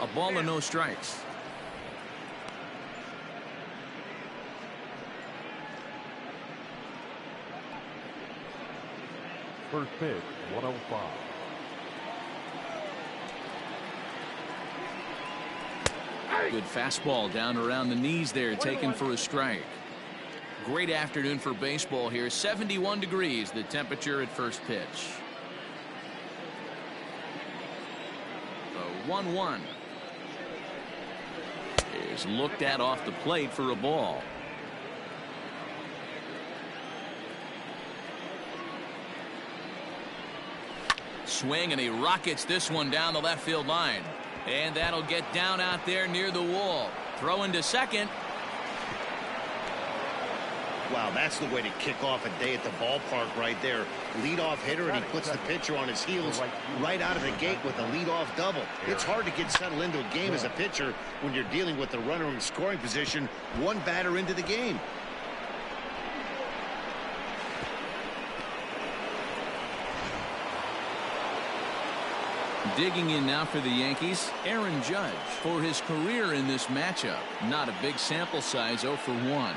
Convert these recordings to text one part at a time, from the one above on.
A ball and no strikes. First pitch, 105. Good fastball down around the knees there, taken for a strike. Great afternoon for baseball here. 71 degrees, the temperature at first pitch. The 1-1 is looked at off the plate for a ball. Swing, and he rockets this one down the left field line. And that'll get down out there near the wall. Throw into second. Wow, that's the way to kick off a day at the ballpark right there. Leadoff hitter, and he puts the pitcher on his heels right out of the gate with a leadoff double. It's hard to get settled into a game as a pitcher when you're dealing with the runner in scoring position one batter into the game. Digging in now for the Yankees, Aaron Judge. For his career in this matchup, not a big sample size, 0 for 1.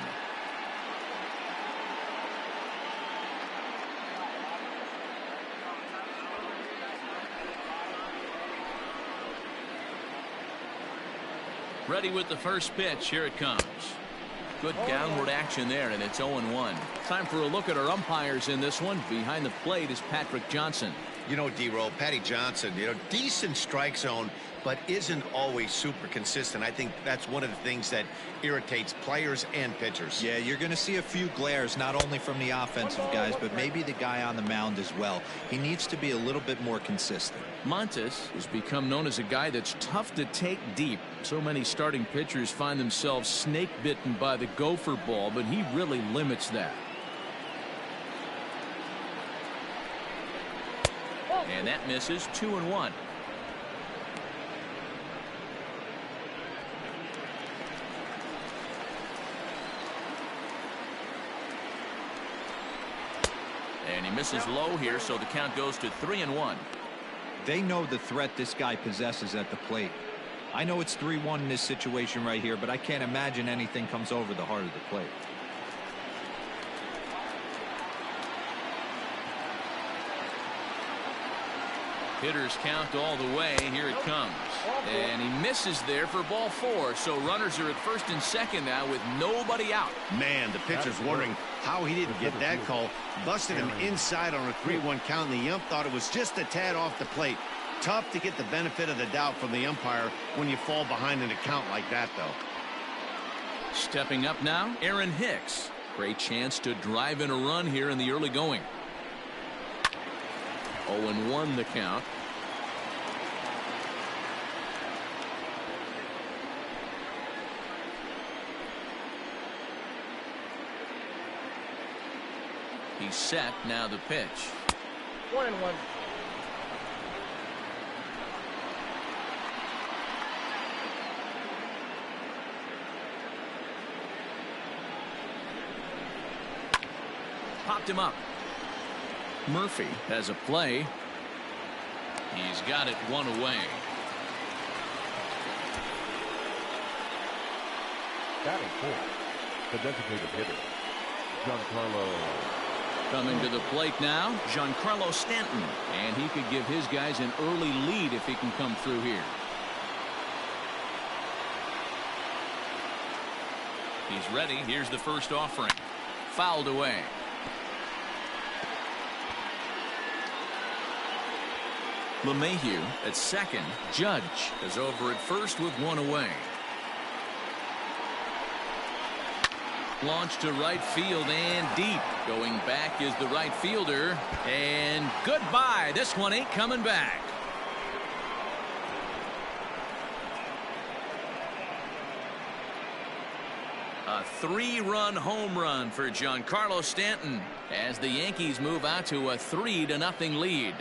Ready with the first pitch. Here it comes. Good downward action there, and it's 0-1. Time for a look at our umpires in this one. Behind the plate is Patrick Johnson. You know, D-Roll, Patty Johnson, decent strike zone, but isn't always super consistent. I think that's one of the things that irritates players and pitchers. Yeah, you're going to see a few glares, not only from the offensive guys, but maybe the guy on the mound as well. He needs to be a little bit more consistent. Montes has become known as a guy that's tough to take deep. So many starting pitchers find themselves snake bitten by the gopher ball, but he really limits that. And that misses. 2-1. And he misses low here, so the count goes to 3-1. They know the threat this guy possesses at the plate. I know it's 3-1 in this situation right here, but I can't imagine anything comes over the heart of the plate. Hitters count all the way. Here it comes. And he misses there for ball 4. So runners are at first and second now with nobody out. Man, the pitcher's wondering how he didn't get that call. Busted him inside on a 3-1 count, and the ump thought it was just a tad off the plate. Tough to get the benefit of the doubt from the umpire when you fall behind in a count like that, though. Stepping up now, Aaron Hicks. Great chance to drive in a run here in the early going. 0-1 the count. He's set. Now the pitch. 1-1. Popped him up. Murphy has a play. He's got it one away. Batting fourth, the designated hitter, Giancarlo. Coming to the plate now, Giancarlo Stanton. And he could give his guys an early lead if he can come through here. He's ready. Here's the first offering. Fouled away. LeMahieu at second. Judge is over at first with one away. Launched to right field and deep. Going back is the right fielder. And goodbye. This one ain't coming back. A 3-run home run for Giancarlo Stanton as the Yankees move out to a 3-0 lead.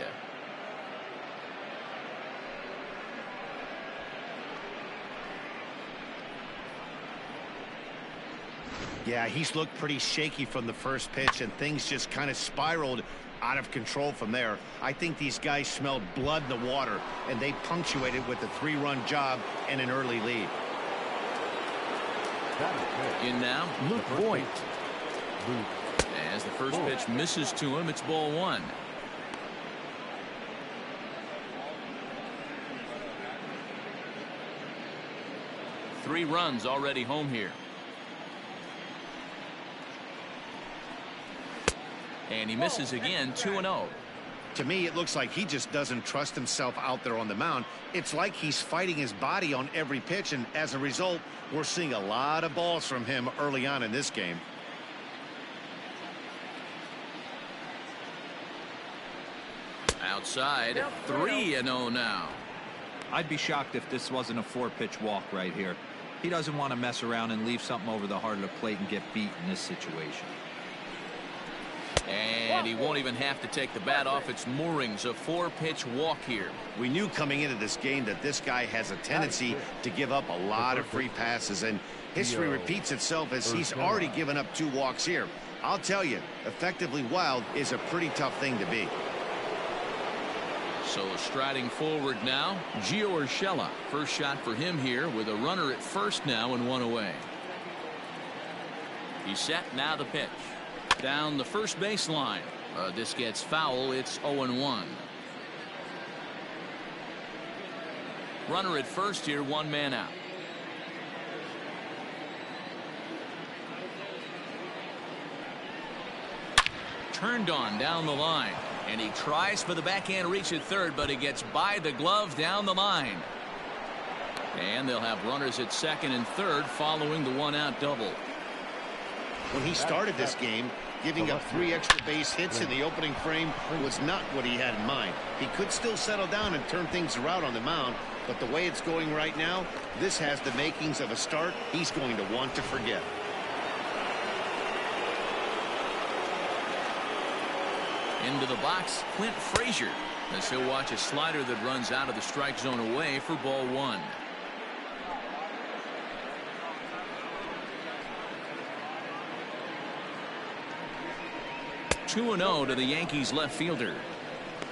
Yeah, he's looked pretty shaky from the first pitch, and things just kind of spiraled out of control from there. I think these guys smelled blood in the water, and they punctuated with a 3-run job and an early lead. In now, Luke Voigt. As the first pitch misses to him, it's ball 1. Three runs already home here. And he misses again, 2-0. To me, it looks like he just doesn't trust himself out there on the mound. It's like he's fighting his body on every pitch, and as a result, we're seeing a lot of balls from him early on in this game. Outside, 3-0 now. I'd be shocked if this wasn't a 4-pitch walk right here. He doesn't want to mess around and leave something over the heart of the plate and get beat in this situation. And he won't even have to take the bat off its moorings. A 4-pitch walk here. We knew coming into this game that this guy has a tendency to give up a lot of free passes, and history repeats itself as he's already given up 2 walks here. I'll tell you, effectively wild is a pretty tough thing to be. So striding forward now, Gio Urshela. First shot for him here with a runner at first now and 1 away. He's set, now the pitch. Down the first baseline. This gets foul. It's 0-1. Runner at first here, 1 man out. Turned on down the line. And he tries for the backhand reach at third, but he gets by the glove down the line. And they'll have runners at second and third following the 1-out double. When he started this game, giving up 3 extra base hits in the opening frame was not what he had in mind. He could still settle down and turn things around on the mound, but the way it's going right now, this has the makings of a start he's going to want to forget. Into the box, Clint Frazier, as he'll watch a slider that runs out of the strike zone away for ball 1. Two and 0 to the Yankees left fielder.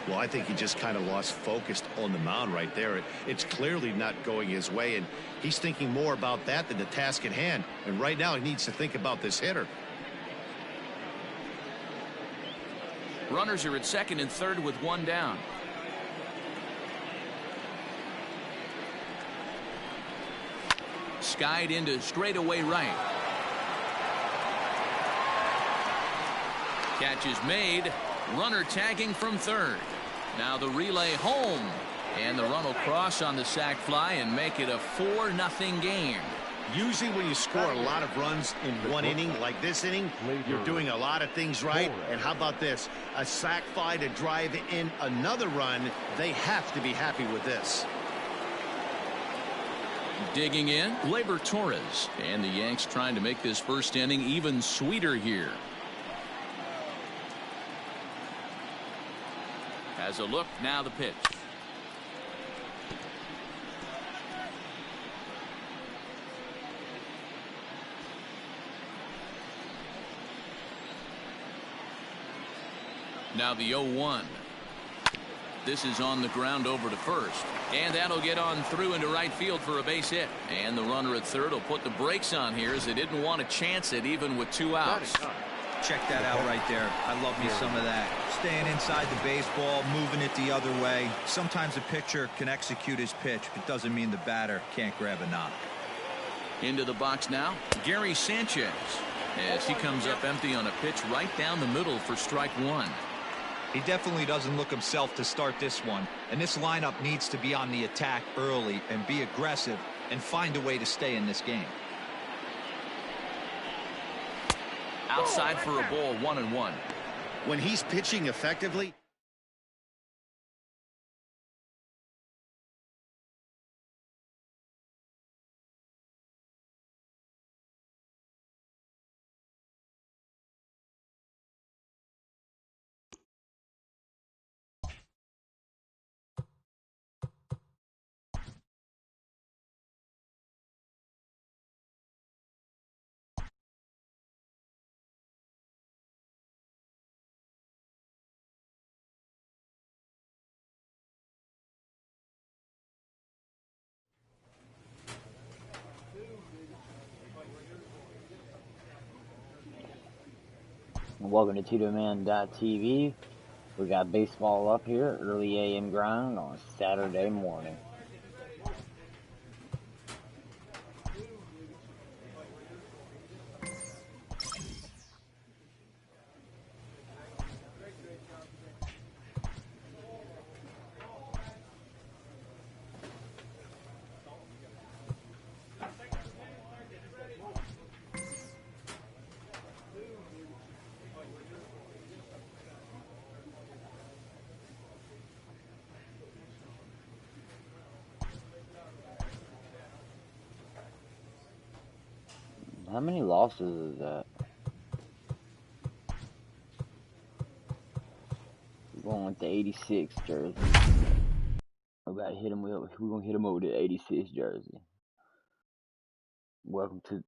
Well, I think he just kind of lost focus on the mound right there. It's clearly not going his way, and he's thinking more about that than the task at hand. And right now he needs to think about this hitter. Runners are at second and third with 1 down. Skied into straightaway right. Catch is made. Runner tagging from third. Now the relay home. And the run will cross on the sac fly and make it a 4-0 game. Usually when you score a lot of runs in 1 inning, like this inning, you're doing a lot of things right. And how about this? A sac fly to drive in another run. They have to be happy with this. Digging in, Gleyber Torres. And the Yanks trying to make this first inning even sweeter here. Has a look, now the pitch. Now the 0-1. This is on the ground over to first. And that'll get on through into right field for a base hit. And the runner at third will put the brakes on here as they didn't want to chance it even with 2 outs. Check that out right there. I love me some of that. Staying inside the baseball, moving it the other way. Sometimes a pitcher can execute his pitch, but doesn't mean the batter can't grab a knock. Into the box now, Gary Sanchez. As he comes up empty on a pitch right down the middle for strike 1. He definitely doesn't look himself to start this one, and this lineup needs to be on the attack early and be aggressive and find a way to stay in this game. Outside for a ball, 1-1. When he's pitching effectively, Welcome to TwoDoMan.tv. We got baseball up here, early AM grind on Saturday morning. How many losses is that? We're going with the 86 jersey. We gotta hit him with. We're gonna hit him over the 86 jersey. Welcome to.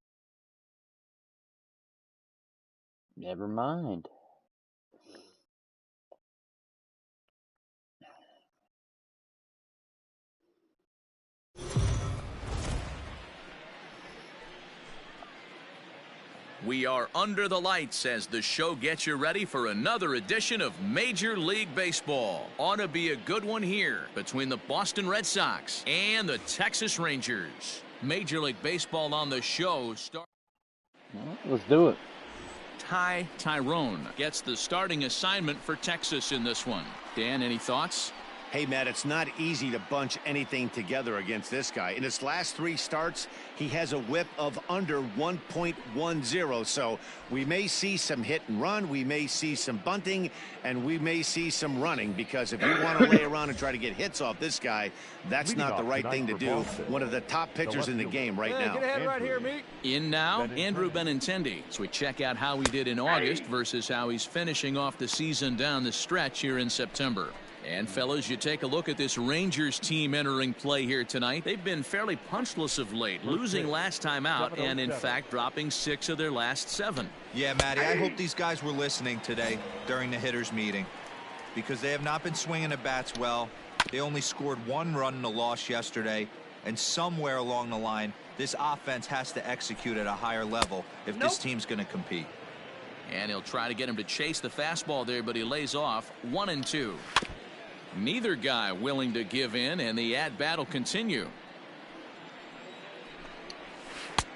Never mind. We are under the lights as the show gets you ready for another edition of Major League Baseball. Ought to be a good one here between the Boston Red Sox and the Texas Rangers. Major League Baseball on the show. Let's do it. Tyrone gets the starting assignment for Texas in this one. Dan, any thoughts? Hey, Matt, it's not easy to bunch anything together against this guy. In his last 3 starts, he has a whip of under 1.10. So we may see some hit and run, we may see some bunting, and we may see some running, because if you want to lay around and try to get hits off this guy, that's not the right thing to do. One of the top pitchers in the game right now. Get ahead right here, Meek. In now, Andrew Benintendi. So we check out how he did in August versus how he's finishing off the season down the stretch here in September. And fellas, you take a look at this Rangers team entering play here tonight. They've been fairly punchless of late, losing last time out and in fact dropping 6 of their last 7. Yeah, Matty, I hope these guys were listening today during the hitters meeting, because they have not been swinging the bats well. They only scored 1 run in the loss yesterday, and somewhere along the line this offense has to execute at a higher level if this team's going to compete. And he'll try to get him to chase the fastball there, but he lays off 1-2. Neither guy willing to give in, and the at-bat will continue.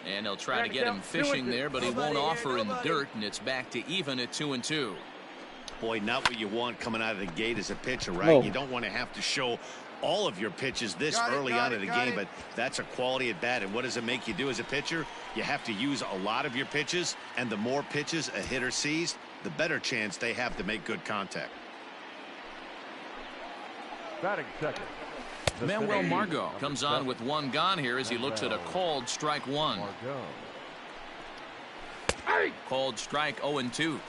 And they'll try to get him fishing there, but he won't offer in the dirt, and it's back to even at 2-2. Boy, not what you want coming out of the gate as a pitcher, right? You don't want to have to show all of your pitches this early on in the game, but that's a quality at bat. And what does it make you do as a pitcher? You have to use a lot of your pitches, and the more pitches a hitter sees, the better chance they have to make good contact. Batting second. Manuel Margot comes on with 1 gone here as he looks at a called strike 1. Called strike 0-2.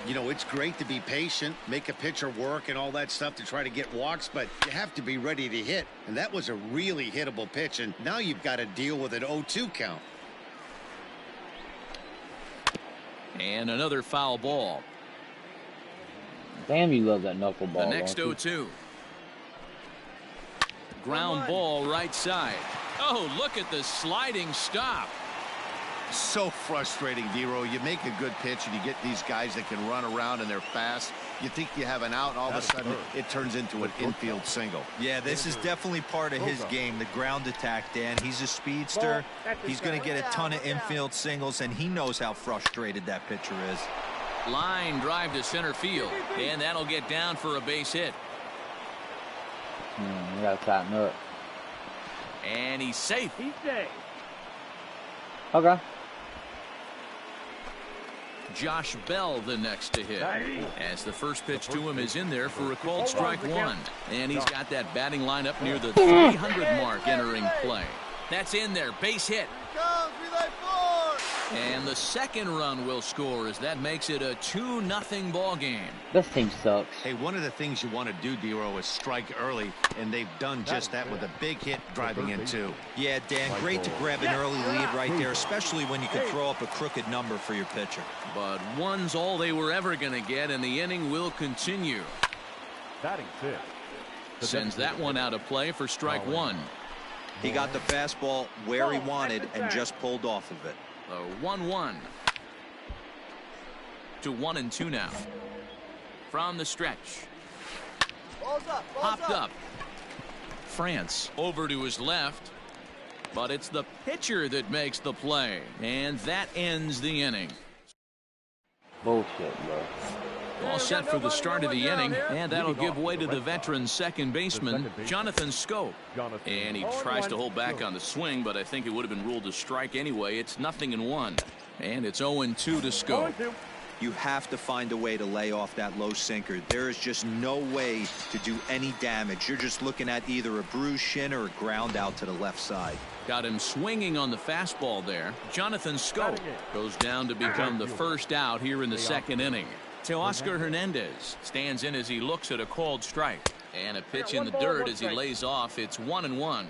You know, it's great to be patient, make a pitcher work and all that stuff to try to get walks, but you have to be ready to hit. And that was a really hittable pitch, and now you've got to deal with an 0-2 count. And another foul ball. Damn, you love that knuckleball. The next 0-2. Ground ball right side. Oh, look at the sliding stop. So frustrating, Dero. You make a good pitch and you get these guys that can run around and they're fast. You think you have an out, and all of a sudden it turns into an infield single. Yeah, this is definitely part of his game, the ground attack, Dan. He's a speedster. He's going to get a ton of infield singles, and he knows how frustrated that pitcher is. Line drive to center field, and that'll get down for a base hit. We gotta tighten up. And he's safe. Okay. Josh Bell the next to hit, as the first pitch to him is in there for a called strike 1. And he's got that batting line up near the 300 mark entering play. That's in there, base hit. And the second run will score as that makes it a 2-0 ball game. This team sucks. Hey, one of the things you want to do, Dero, is strike early, and they've done just that with a big hit driving in 2. Yeah, Dan, great to grab an early lead right there, especially when you can throw up a crooked number for your pitcher. But 1's all they were ever going to get, and the inning will continue. Batting 6. Sends that one out of play for strike 1. He got the fastball where he wanted and just pulled off of it. The 1-1. to 1-2 now. From the stretch. Popped up. France over to his left. But it's the pitcher that makes the play. And that ends the inning. Bullshit, bro. All set for the start of the inning, and that'll give way to the veteran second baseman, Jonathan Scope. And he tries to hold back on the swing, but I think it would have been ruled a strike anyway. It's 0-1, and it's 0-2 to Scope. You have to find a way to lay off that low sinker. There is just no way to do any damage. You're just looking at either a bruised shin or a ground out to the left side. Got him swinging on the fastball there. Jonathan Scope goes down to become the first out here in the second inning. Teoscar Hernandez stands in as he looks at a called strike. And a pitch in the dirt as he lays off. It's 1-1.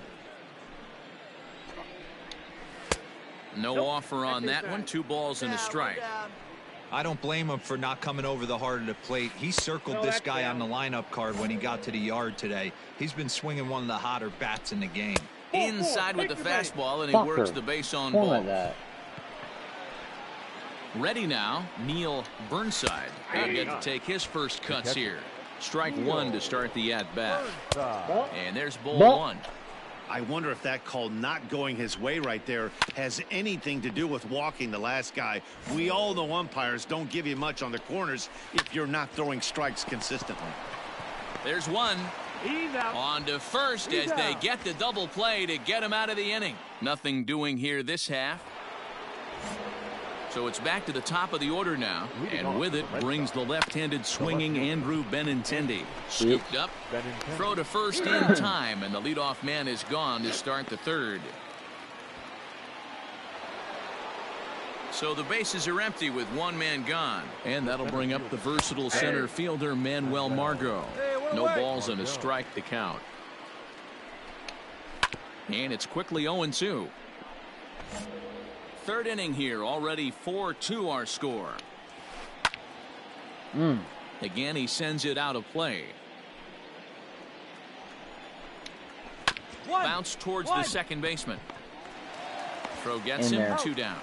No offer on that one. 2 balls and a strike. I don't blame him for not coming over the heart of the plate. He circled this guy on the lineup card when he got to the yard today. He's been swinging one of the hotter bats in the game. Inside with the fastball, and he works the base on ball. Ready now, Neil Burnside. He'll get to take his first cuts here. Strike 1 to start the at-bat. And there's ball 1. I wonder if that call not going his way right there has anything to do with walking the last guy. We all know umpires don't give you much on the corners if you're not throwing strikes consistently. There's one. On to first as they get the double play to get him out of the inning. Nothing doing here this half. So it's back to the top of the order now, and with it brings the left-handed swinging Andrew Benintendi. Scooped up, throw to first in time, and the leadoff man is gone to start the third. So the bases are empty with 1 man gone, and that'll bring up the versatile center fielder Manuel Margot. No balls and a strike to count. And it's quickly 0-2. Third inning here, already 4-2 our score. Again, he sends it out of play. Bounce towards the second baseman. Throw gets him 2 down.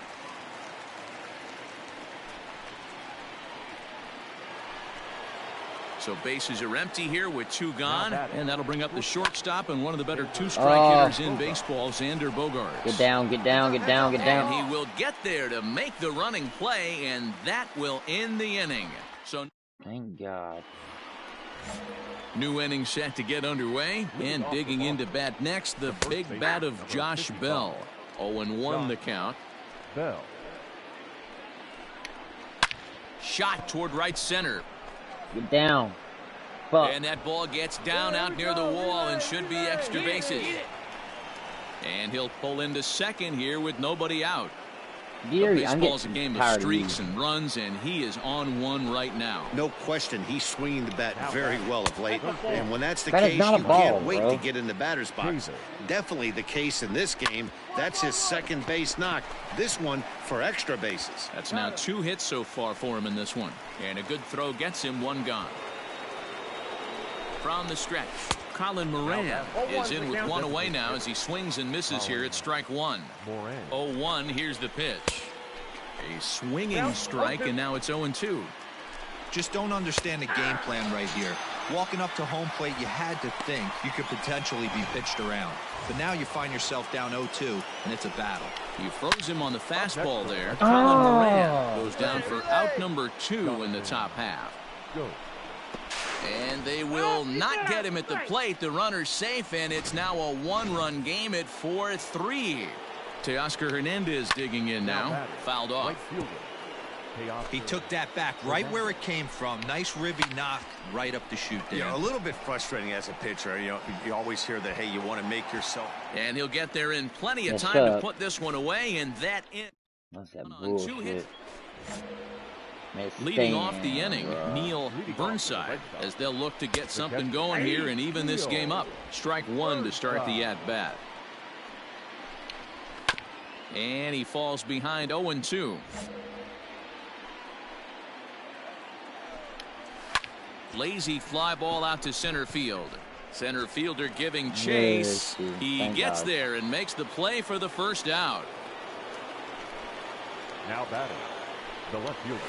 So bases are empty here with 2 gone, and that'll bring up the shortstop and one of the better 2-strike hitters in baseball, Xander Bogaerts. Get down, get down, get down, get down. And he will get there to make the running play, and that will end the inning. So thank God. New inning set to get underway, and digging into bat next, the big bat of Josh Bell. 0-1 the count. Bell. Shot toward right center. Get down. Fuck. And that ball gets down out near the wall and should be extra bases. And he'll pull into second here with nobody out. Baseball's a game of streaks and runs, and he is on one right now. No question, he's swinging the bat very well of late. And when that's the case, you can't wait to get in the batter's box. Definitely the case in this game. That's his second base knock. This one for extra bases. That's now 2 hits so far for him in this one. And a good throw gets him 1 gone. From the stretch, Colin Moran is in with 1 away now as he swings and misses here at strike 1. 0-1, here's the pitch. A swinging strike, and now it's 0-2. Just don't understand the game plan right here. Walking up to home plate, you had to think you could potentially be pitched around. But now you find yourself down 0-2, and it's a battle. You froze him on the fastball there. Colin Moran goes down for out number 2 in the top half. And they will not get him at the plate. The runner's safe, and it's now a 1-run game at 4-3. Teoscar Hernandez digging in now. Fouled off. He took that back right where it came from. Nice ribby knock right up the chute there. Yeah, a little bit frustrating as a pitcher. You know, you always hear that, hey, you want to make yourself. And he'll get there in plenty of time to put this one away, and that in. What's that bullshit? Leading off the inning, Neil Burnside, as they'll look to get something going here and even this game up. Strike 1 to start the at-bat. And he falls behind 0-2. Lazy fly ball out to center field. Center fielder giving chase. He gets there and makes the play for the first out. Now batting, the left fielder.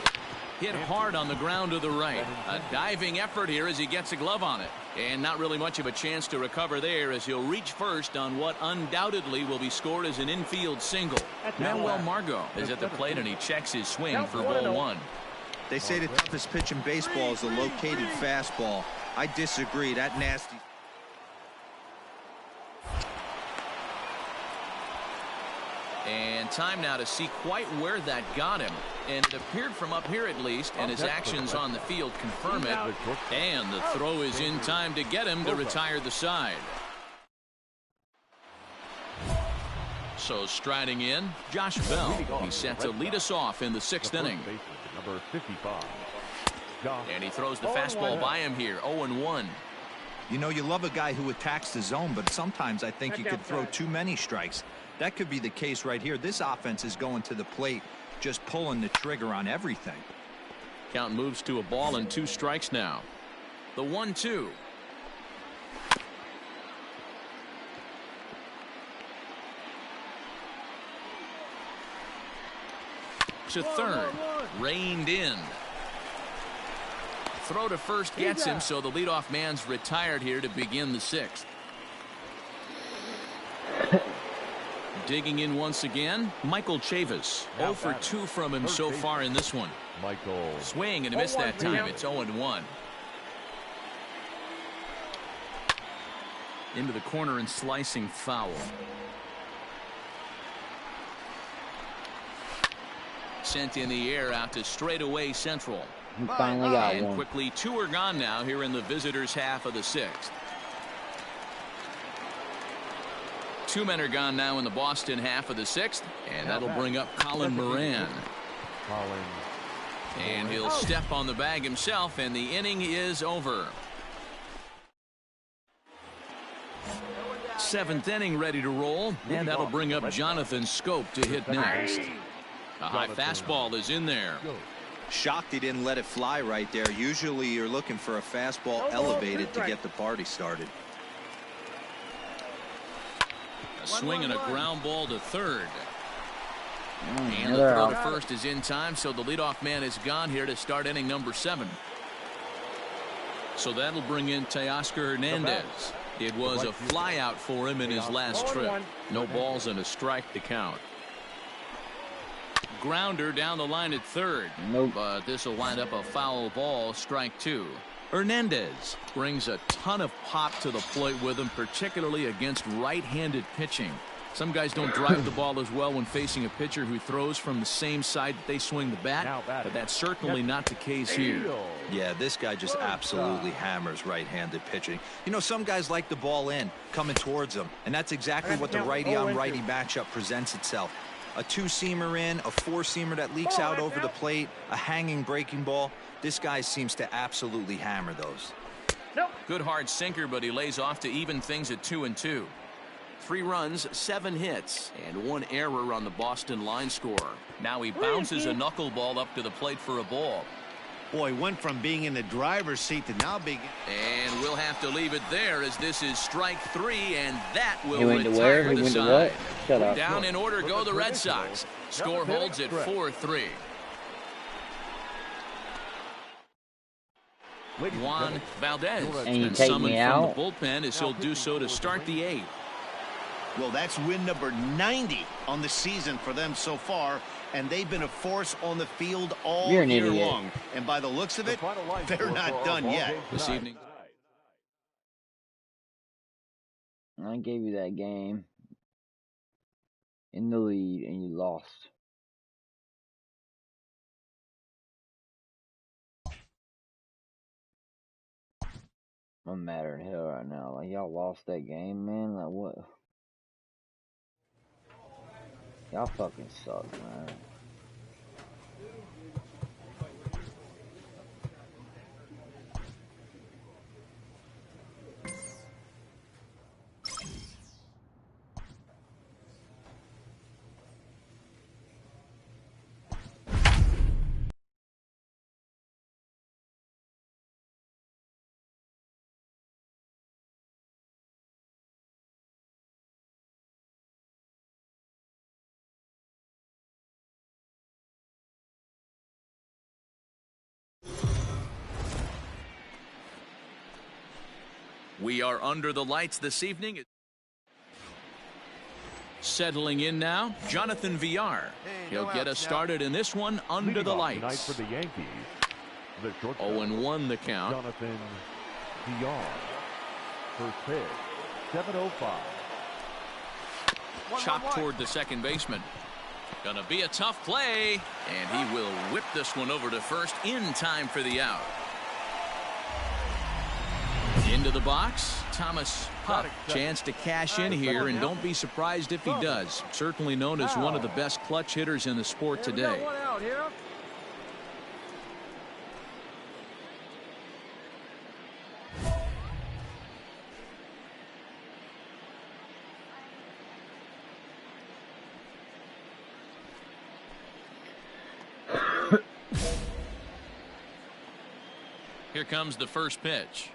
Hit hard on the ground to the right. A diving effort here as he gets a glove on it. And not really much of a chance to recover there as he'll reach first on what undoubtedly will be scored as an infield single. Manuel Margot is at the plate and he checks his swing for ball one. They say the toughest pitch in baseball is a located fastball. I disagree. That nasty. And time now to see quite where that got him. And it appeared from up here at least, and his actions on the field confirm it. And the throw is in time to get him to retire the side. So striding in, Josh Bell. He's set to lead us off in the 6th inning. Number 55. And he throws the fastball by him here, 0-1. You know, you love a guy who attacks the zone, but sometimes I think you could throw too many strikes. That could be the case right here. This offense is going to the plate, just pulling the trigger on everything. Count moves to a ball and 2 strikes now. The 1-2. To third, reined in. Throw to first gets him, so the leadoff man's retired here to begin the 6th. Digging in once again, Michael Chavis. 0 for 2 from him so far in this one. Michael. Swing and a miss that time. It's 0-1. Into the corner and slicing foul. Sent in the air out to straightaway central. He finally got and one. Quickly 2 are gone now here in the visitors' half of the 6th. 2 men are gone now in the Boston half of the 6th, and that'll bring up Colin Moran. And he'll step on the bag himself, and the inning is over. 7th inning ready to roll, and that'll bring up Jonathan Scope to hit next. A high fastball is in there. Shocked he didn't let it fly right there. Usually you're looking for a fastball elevated to get the party started. A swing and a ground ball to third. And the throw to first is in time, so the leadoff man is gone here to start inning number 7. So that'll bring in Teoscar Hernandez. It was a flyout for him in his last trip. No balls and a strike to count. Grounder down the line at third. Nope. But this will wind up a foul ball, strike 2. Hernandez brings a ton of pop to the plate with him, particularly against right-handed pitching. Some guys don't drive the ball as well when facing a pitcher who throws from the same side that they swing the bat, but that's certainly not the case here. Yeah, this guy just absolutely hammers right-handed pitching. You know, some guys like the ball in, coming towards them, and that's exactly what the righty-on-righty matchup presents itself. A 2-seamer in, a 4-seamer that leaks out over the plate, a hanging breaking ball. This guy seems to absolutely hammer those. Good hard sinker, but he lays off to even things at 2-2. 3 runs, 7 hits, and 1 error on the Boston line score. Now he bounces a knuckleball up to the plate for a ball. Boy, went from being in the driver's seat to now being. And we'll have to leave it there as this is strike 3, and that will He went to retire where? He the went to side. what? Shut up. Down in order go the Red Sox. Score holds at 4-3. Juan Valdez And you been take summoned me from out? the bullpen as he'll do so to start the 8th. Well, that's win number 90 on the season for them so far, and they've been a force on the field all You're an year idiot. long. And by the looks of it, they're not done yet. This evening. I gave you that game in the lead and you lost. I'm madder than hell right now. Like, y'all lost that game, man. Like, what? Y'all fucking suck, man. We are under the lights this evening. Settling in now, Jonathan Villar. He'll get us started in this one under the lights. Tonight for the Yankees, the shortstop, 0-1 the count. Jonathan Villar. First pitch, 7:05. Chopped toward the second baseman. Gonna be a tough play, and he will whip this one over to first in time for the out. Into the box, Thomas Puck. Chance to cash in here, and don't be surprised if he does. Certainly known as one of the best clutch hitters in the sport today. Here comes the first pitch.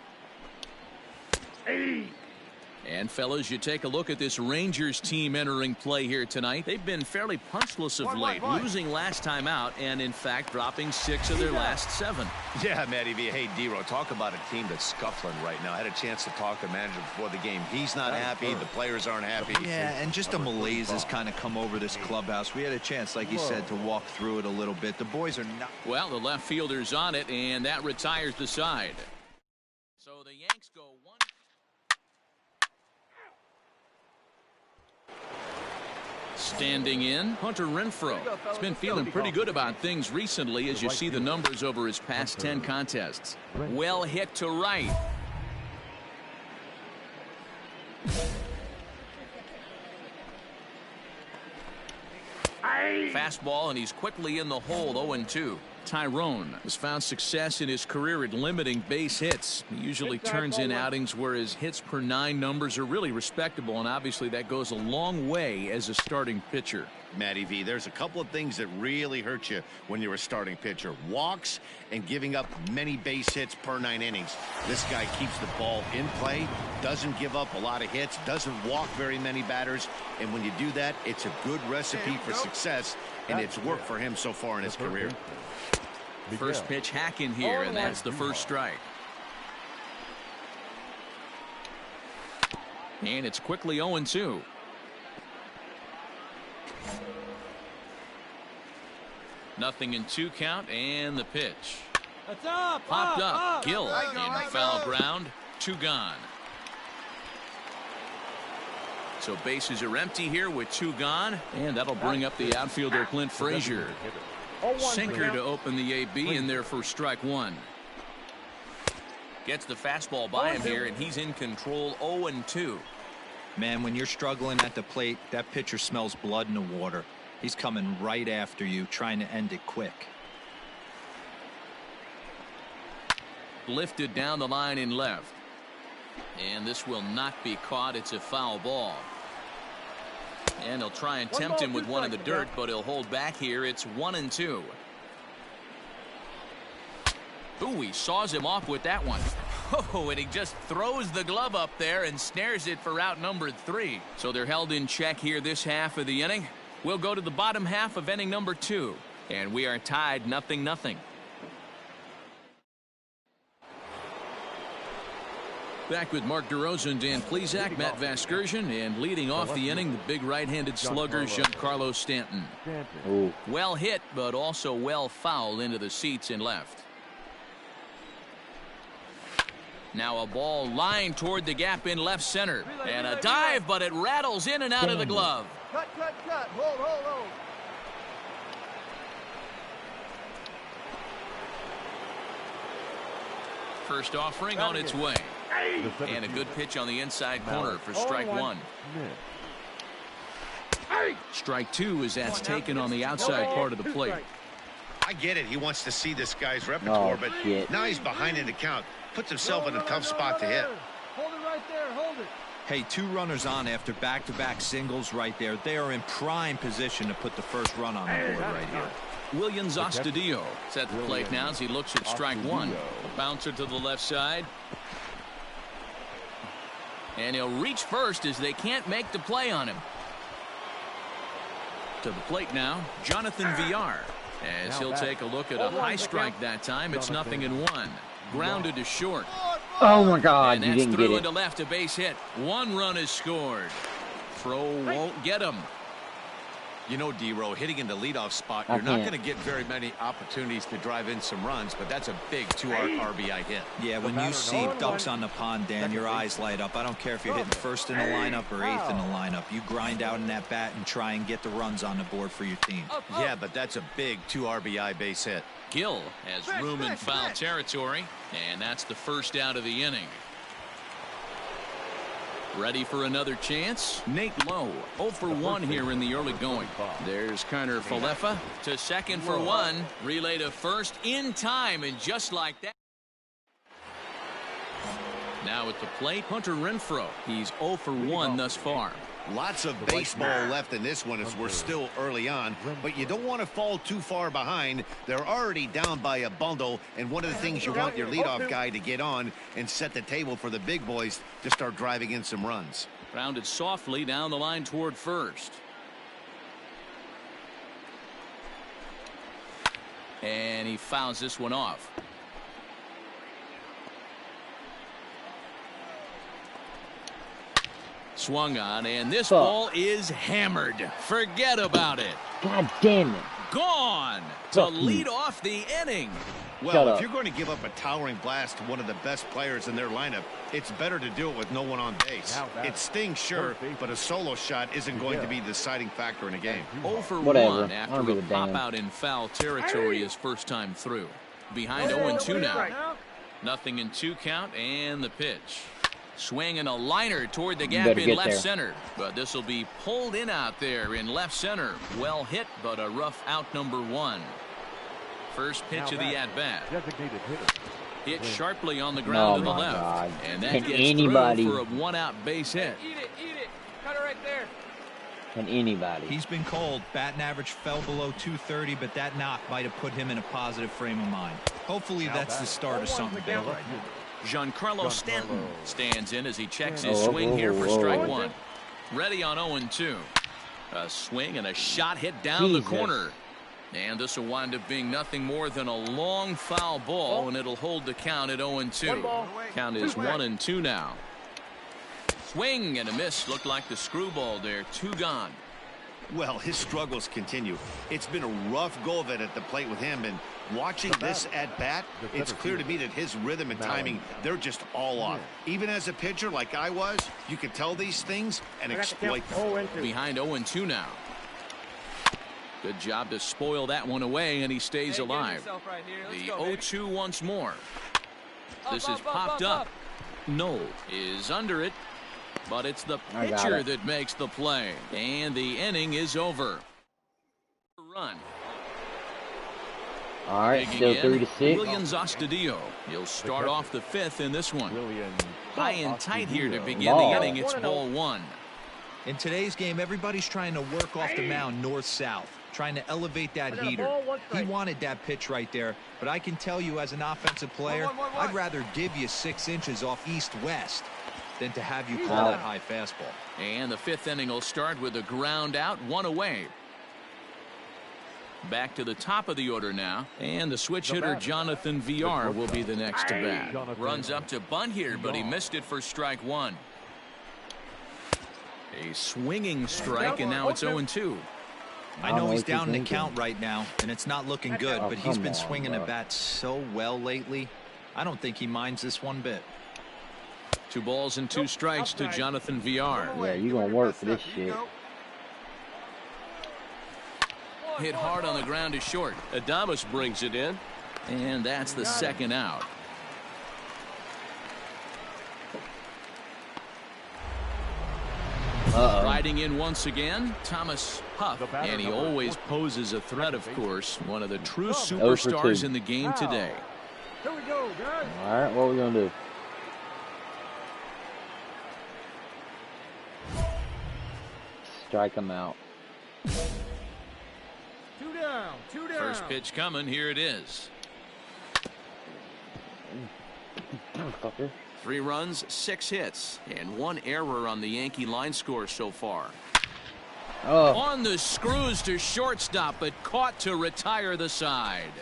And fellas, you take a look at this Rangers team entering play here tonight. They've been fairly punchless of late, losing last time out, and in fact dropping 6 of their last 7. Yeah, Matty V. Hey, D-Ro, talk about a team that's scuffling right now. I had a chance to talk to the manager before the game. He's not happy. The players aren't happy. Yeah, and just a malaise has kind of come over this clubhouse. We had a chance, like you said, to walk through it a little bit. The boys are not. Well, the left fielder's on it, and that retires the side. So the Yanks go 1. Standing in, Hunter Renfroe. He's been feeling pretty good about things recently as you see the numbers over his past 10 contests. Well hit to right. Fastball, and he's quickly in the hole. 0-2. Tyrone has found success in his career at limiting base hits. He usually turns in outings where his hits per 9 numbers are really respectable, and obviously that goes a long way as a starting pitcher. Matty V, there's a couple of things that really hurt you when you're a starting pitcher. Walks and giving up many base hits per 9 innings. This guy keeps the ball in play, doesn't give up a lot of hits, doesn't walk very many batters, and when you do that, it's a good recipe for success, and it's worked for him so far in his career. First pitch hack in here, and that's the first strike. And it's quickly 0-2. Nothing in 2 count, and the pitch. Popped up. Gill in foul ground. 2 gone. So bases are empty here with 2 gone, and that'll bring up the outfielder Clint Frazier. Sinker to open the AB in there for strike 1. Gets the fastball by him here, and he's in control. 0-2. Man, when you're struggling at the plate, that pitcher smells blood in the water. He's coming right after you, trying to end it quick. Lifted down the line in left. And this will not be caught. It's a foul ball. And he'll try and tempt him with one in the dirt, but he'll hold back here. It's 1-2. Ooh, he saws him off with that one. Oh, and he just throws the glove up there and snares it for out number 3. So they're held in check here this half of the inning. We'll go to the bottom half of inning number 2, and we are tied 0-0. Back with Mark DeRosa and Dan Plesac, Matt Vasgersian, and leading off the inning, the big right-handed slugger, Giancarlo Stanton. Oh. Well hit, but also well fouled into the seats in left. Now a ball lined toward the gap in left center. And a dive, but it rattles in and out of the glove. Cut. Hold. First offering on its way. And a good pitch on the inside corner for strike 1. Strike 2 as that's taken on the outside part of the plate. I get it. He wants to see this guy's repertoire, but shit. now he's behind in the count. Puts himself in a tough spot to hit. Hold it right there. Hold it. Hey, 2 runners on after back-to-back singles right there. They are in prime position to put the first run on the board right here. Williams Astudillo is at the plate now as he looks at strike 1. A bouncer to the left side. And he'll reach first as they can't make the play on him. To the plate now, Jonathan Villar. As he'll take a look at a high strike that time. It's 0-1. Grounded to short. Oh my God, And you that's didn't get through it. into left, a base hit. 1 run is scored. Throw won't get him. You know, D-Row, hitting in the leadoff spot, I you're not can't. going to get very many opportunities to drive in some runs, but that's a big 2 RBI hit. Yeah, when you see ducks on the pond, Dan, your eyes light up. I don't care if you're hitting first in the lineup or 8th in the lineup. You grind out in that bat and try and get the runs on the board for your team. Yeah, but that's a big 2 RBI base hit. Gill has room in foul territory, and that's the first out of the inning. Ready for another chance? Nate Lowe, 0 for 1 here in the early going. There's Connor Falefa to second for 1. Relay to first in time, and just like that. Now at the plate, Hunter Renfroe. He's 0 for 1 thus far. Lots of baseball left in this one as we're still early on, but you don't want to fall too far behind. They're already down by a bundle, and one of the things you want your leadoff guy to get on and set the table for the big boys to start driving in some runs. Grounded softly down the line toward first. And he fouls this one off. Swung on, and this ball is hammered. Forget about it. God damn it. Gone to Fuck you. lead off the inning. Well, Shut if up. you're going to give up a towering blast to one of the best players in their lineup, it's better to do it with no one on base. It stings, sure, but a solo shot isn't going to be the deciding factor in a game. 0 for Whatever. 1 I after don't a give a damn. pop out in foul territory his first time through. Behind 0-2 now. Nothing in 2 count, and the pitch. Swinging a liner toward the gap better in get left there. center. But this will be pulled in out there in left center. Well hit, but a rough out number 1. First pitch of the at-bat. Designated hitter. Hit sharply on the ground to the my left. God. And that Can gets anybody- through for a 1-out base hit. Eat it, eat it. Cut it right there. Can anybody? He's been cold. Batting average fell below 230, but that knock might have put him in a positive frame of mind. Hopefully that's the start of something big. Giancarlo Stanton stands in as he checks his Oh, swing here for oh, strike oh. 1. Ready on 0-2. A swing and a shot hit down the Jesus. corner. And this will wind up being nothing more than a long foul ball, and it'll hold the count at 0-2. Count is 1-2 now. Swing and a miss. Looked like the screwball there. 2 gone. Well, his struggles continue. It's been a rough go of it at the plate with him, and watching this at bat, it's clear to me that his rhythm and timing, they're just all off. Even as a pitcher like I was, you can tell these things and exploit them. Behind 0-2 now. Good job to spoil that one away, and he stays alive. The 0-2 once more. This is popped up. Knoll is under it, but it's the I got pitcher it. that makes the play, and the inning is over. Run. All right, Digging still in, 3-6. Williams Astudillo. He'll start off the 5th in this one. High and tight here to begin Ball. the inning. It's ball 1. In today's game, everybody's trying to work off the mound north-south, trying to elevate that heater. He wanted that pitch right there, but I can tell you as an offensive player, I'd rather give you 6 inches off east-west than to have you call that high fastball. And the 5th inning will start with a ground out, 1 away. Back to the top of the order now, and the switch hitter Jonathan VR will be the next to bat. Runs up to bunt here, but he missed it for strike 1. A swinging strike, and now it's 0-2. I know he's down in the count right now, and it's not looking good, but he's come been on, swinging the bro. bat so well lately. I don't think he minds this one bit. 2 balls and 2 strikes to Jonathan VR. Yeah, you gonna work for this shit. Hit hard on the ground to short. Adames brings it in, and that's the 2nd out. Riding in once again, Thomas Huff, and he always poses a threat, of course. One of the true 0 for superstars 2. in the game today. Here we go, guys. All right, what are we gonna do? Strike him out. 2 down, 2 down. First pitch coming. Here it is. Motherfucker. 3 runs, 6 hits, and 1 error on the Yankee line score so far. Oh, On the screws to shortstop, but caught to retire the side.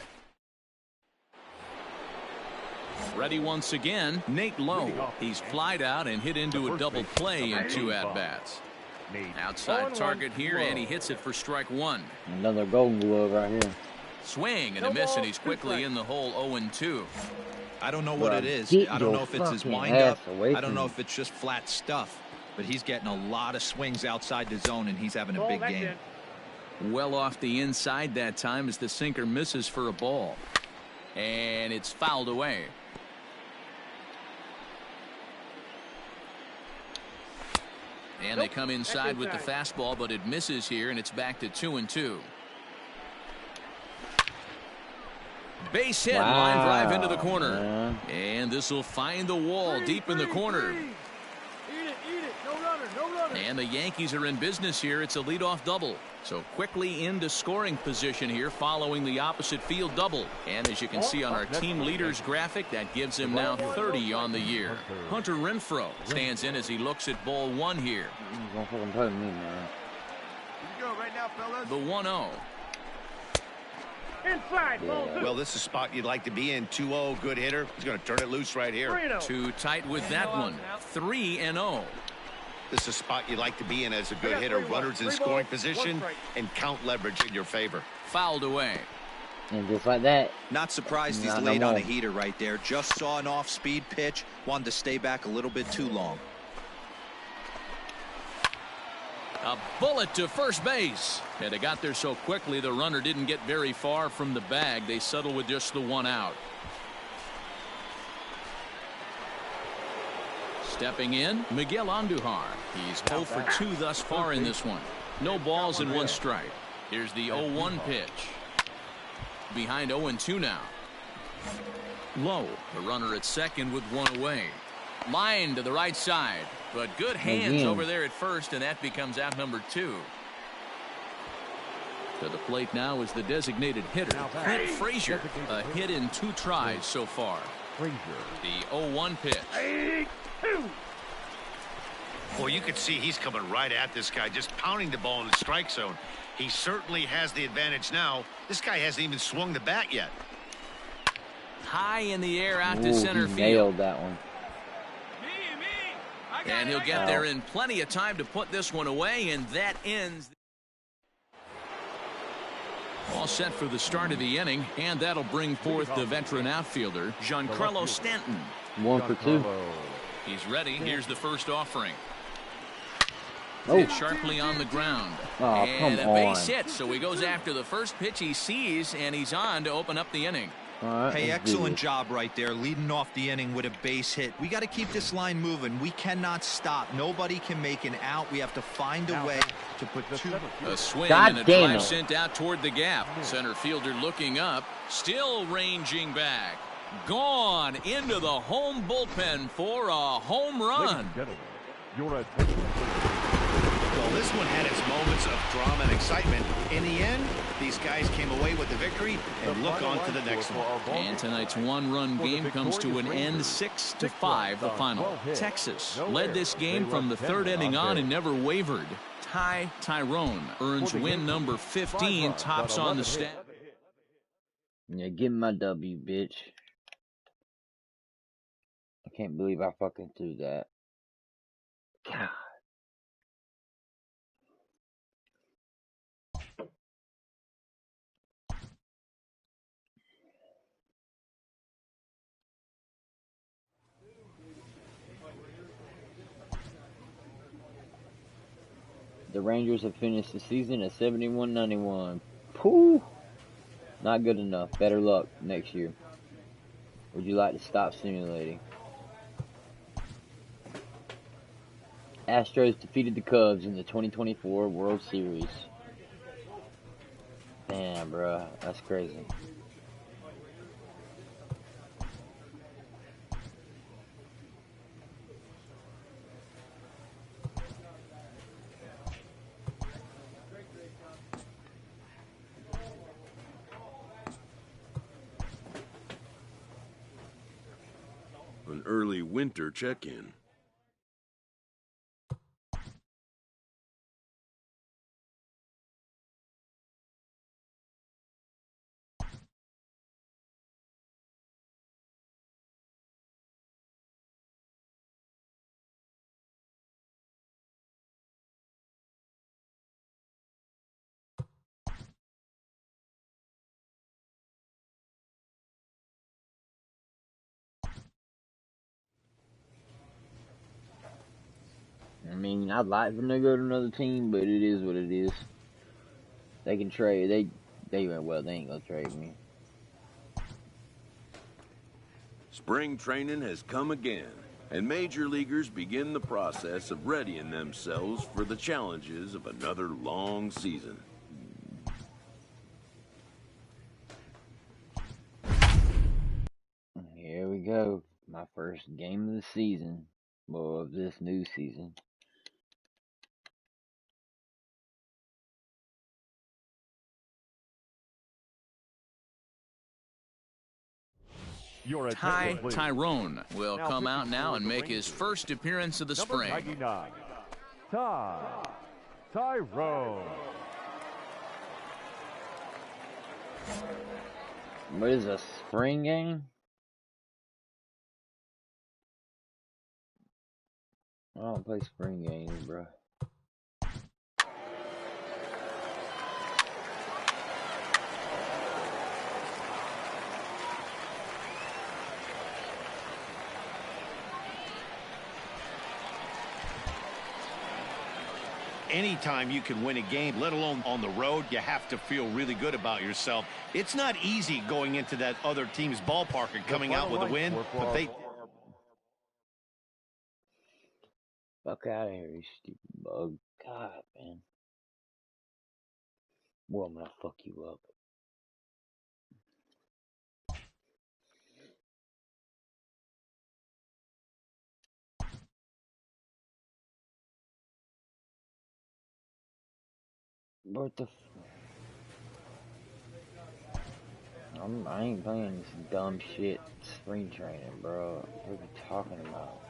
Ready once again, Nate Lowe. He's flied out and hit into a double play in 2 at-bats. Outside target here, and he hits it for strike 1. Another Golden Glove right here. Swing and a miss, and he's quickly in the hole 0-2. I don't know what it is. Get I don't know your if it's his fucking windup. ass away I don't from know me. if it's just flat stuff. But he's getting a lot of swings outside the zone, and he's having a big game. Well off the inside that time as the sinker misses for a ball. And it's fouled away. And they come inside with the fastball, but it misses here, and it's back to 2-2. Base hit, line drive into the corner. Man. And this will find the wall deep in the corner. Eat it. No runner, no runner. And the Yankees are in business here. It's a leadoff double. So quickly into scoring position here following the opposite field double. And as you can see on our team leaders graphic, that gives him now 30 on the year. Hunter Renfroe stands in as he looks at ball 1 here. Don't fucking play with me, man. Here you go right now, fellas. The 1-0. Inside, ball 2. Well, this is a spot you'd like to be in. 2-0, good hitter. He's going to turn it loose right here. 3-0. Too tight with that one. 3-0. This is a spot you'd like to be in as a good got hitter. 3-1. Runners in 3 scoring balls, position 1 strike. and count leverage in your favor. Fouled away. And just like that. Not surprised he's Not no late on a more. heater right there. Just saw an off-speed pitch. Wanted to stay back a little bit too long. A bullet to first base. And they got there so quickly the runner didn't get very far from the bag. They settle with just the 1 out. Stepping in, Miguel Andujar. He's 0 for 2 thus far in this one. No balls and 1 strike. Here's the 0-1 pitch. Behind 0-2 now. Low, the runner at second with 1 away. Line to the right side, but good hands Again. over there at first, and that becomes out number 2. To the plate now is the designated hitter, Clint Frazier. A hit in 2 tries so far. Frazier. The 0-1 pitch. Well, you can see he's coming right at this guy, just pounding the ball in the strike zone. He certainly has the advantage now. This guy hasn't even swung the bat yet. High in the air out to Ooh, center he field. nailed that one. And he'll get there in plenty of time to put this one away, and that ends. All set for the start of the inning, and that'll bring forth the veteran outfielder, Giancarlo Stanton. 1 for 2. He's ready. Here's the first offering. Oh. Hit sharply on the ground. Oh, and come a base on. hit, so he goes after the first pitch he sees, and he's on to open up the inning. All right, Hey, let's do excellent this. job right there, leading off the inning with a base hit. We got to keep this line moving. We cannot stop. Nobody can make an out. We have to find a way to put 2. A swing God and a damn drive it. sent out toward the gap. Center fielder looking up, still ranging back. Gone into the home bullpen for a home Ladies run. and gentlemen, your attention, please. Well, this one had its moments of drama and excitement. In the end, these guys came away with the victory and look on to the next one. And tonight's 1-run game comes to an end, 6-5 the final. Texas led this game from the 3rd inning on and never wavered. Ty Tyrone earns win number 15, tops on the stat. Yeah, give me my W, bitch. I can't believe I fucking threw that. God. The Rangers have finished the season at 71-91. Pooh! Not good enough. Better luck next year. Would you like to stop simulating? Astros defeated the Cubs in the 2024 World Series. Damn, bruh. That's crazy. An early winter check-in. I mean, I'd like them to go to another team, but it is what it is. They can trade. Well, they ain't gonna trade me. Spring training has come again, and major leaguers begin the process of readying themselves for the challenges of another long season. Here we go. My first game of the season. Well, of this new season. Tyrone will come out now and make his first appearance of the spring. 99, Tyrone. What is a spring game? I don't play spring games, bro. Anytime you can win a game, let alone on the road, you have to feel really good about yourself. It's not easy going into that other team's ballpark and coming out with a win, but they... Fuck out of here, you stupid bug. God, man. Well, I'm gonna fuck you up. What the I ain't playing this dumb shit spring training, bro. What are you talking about?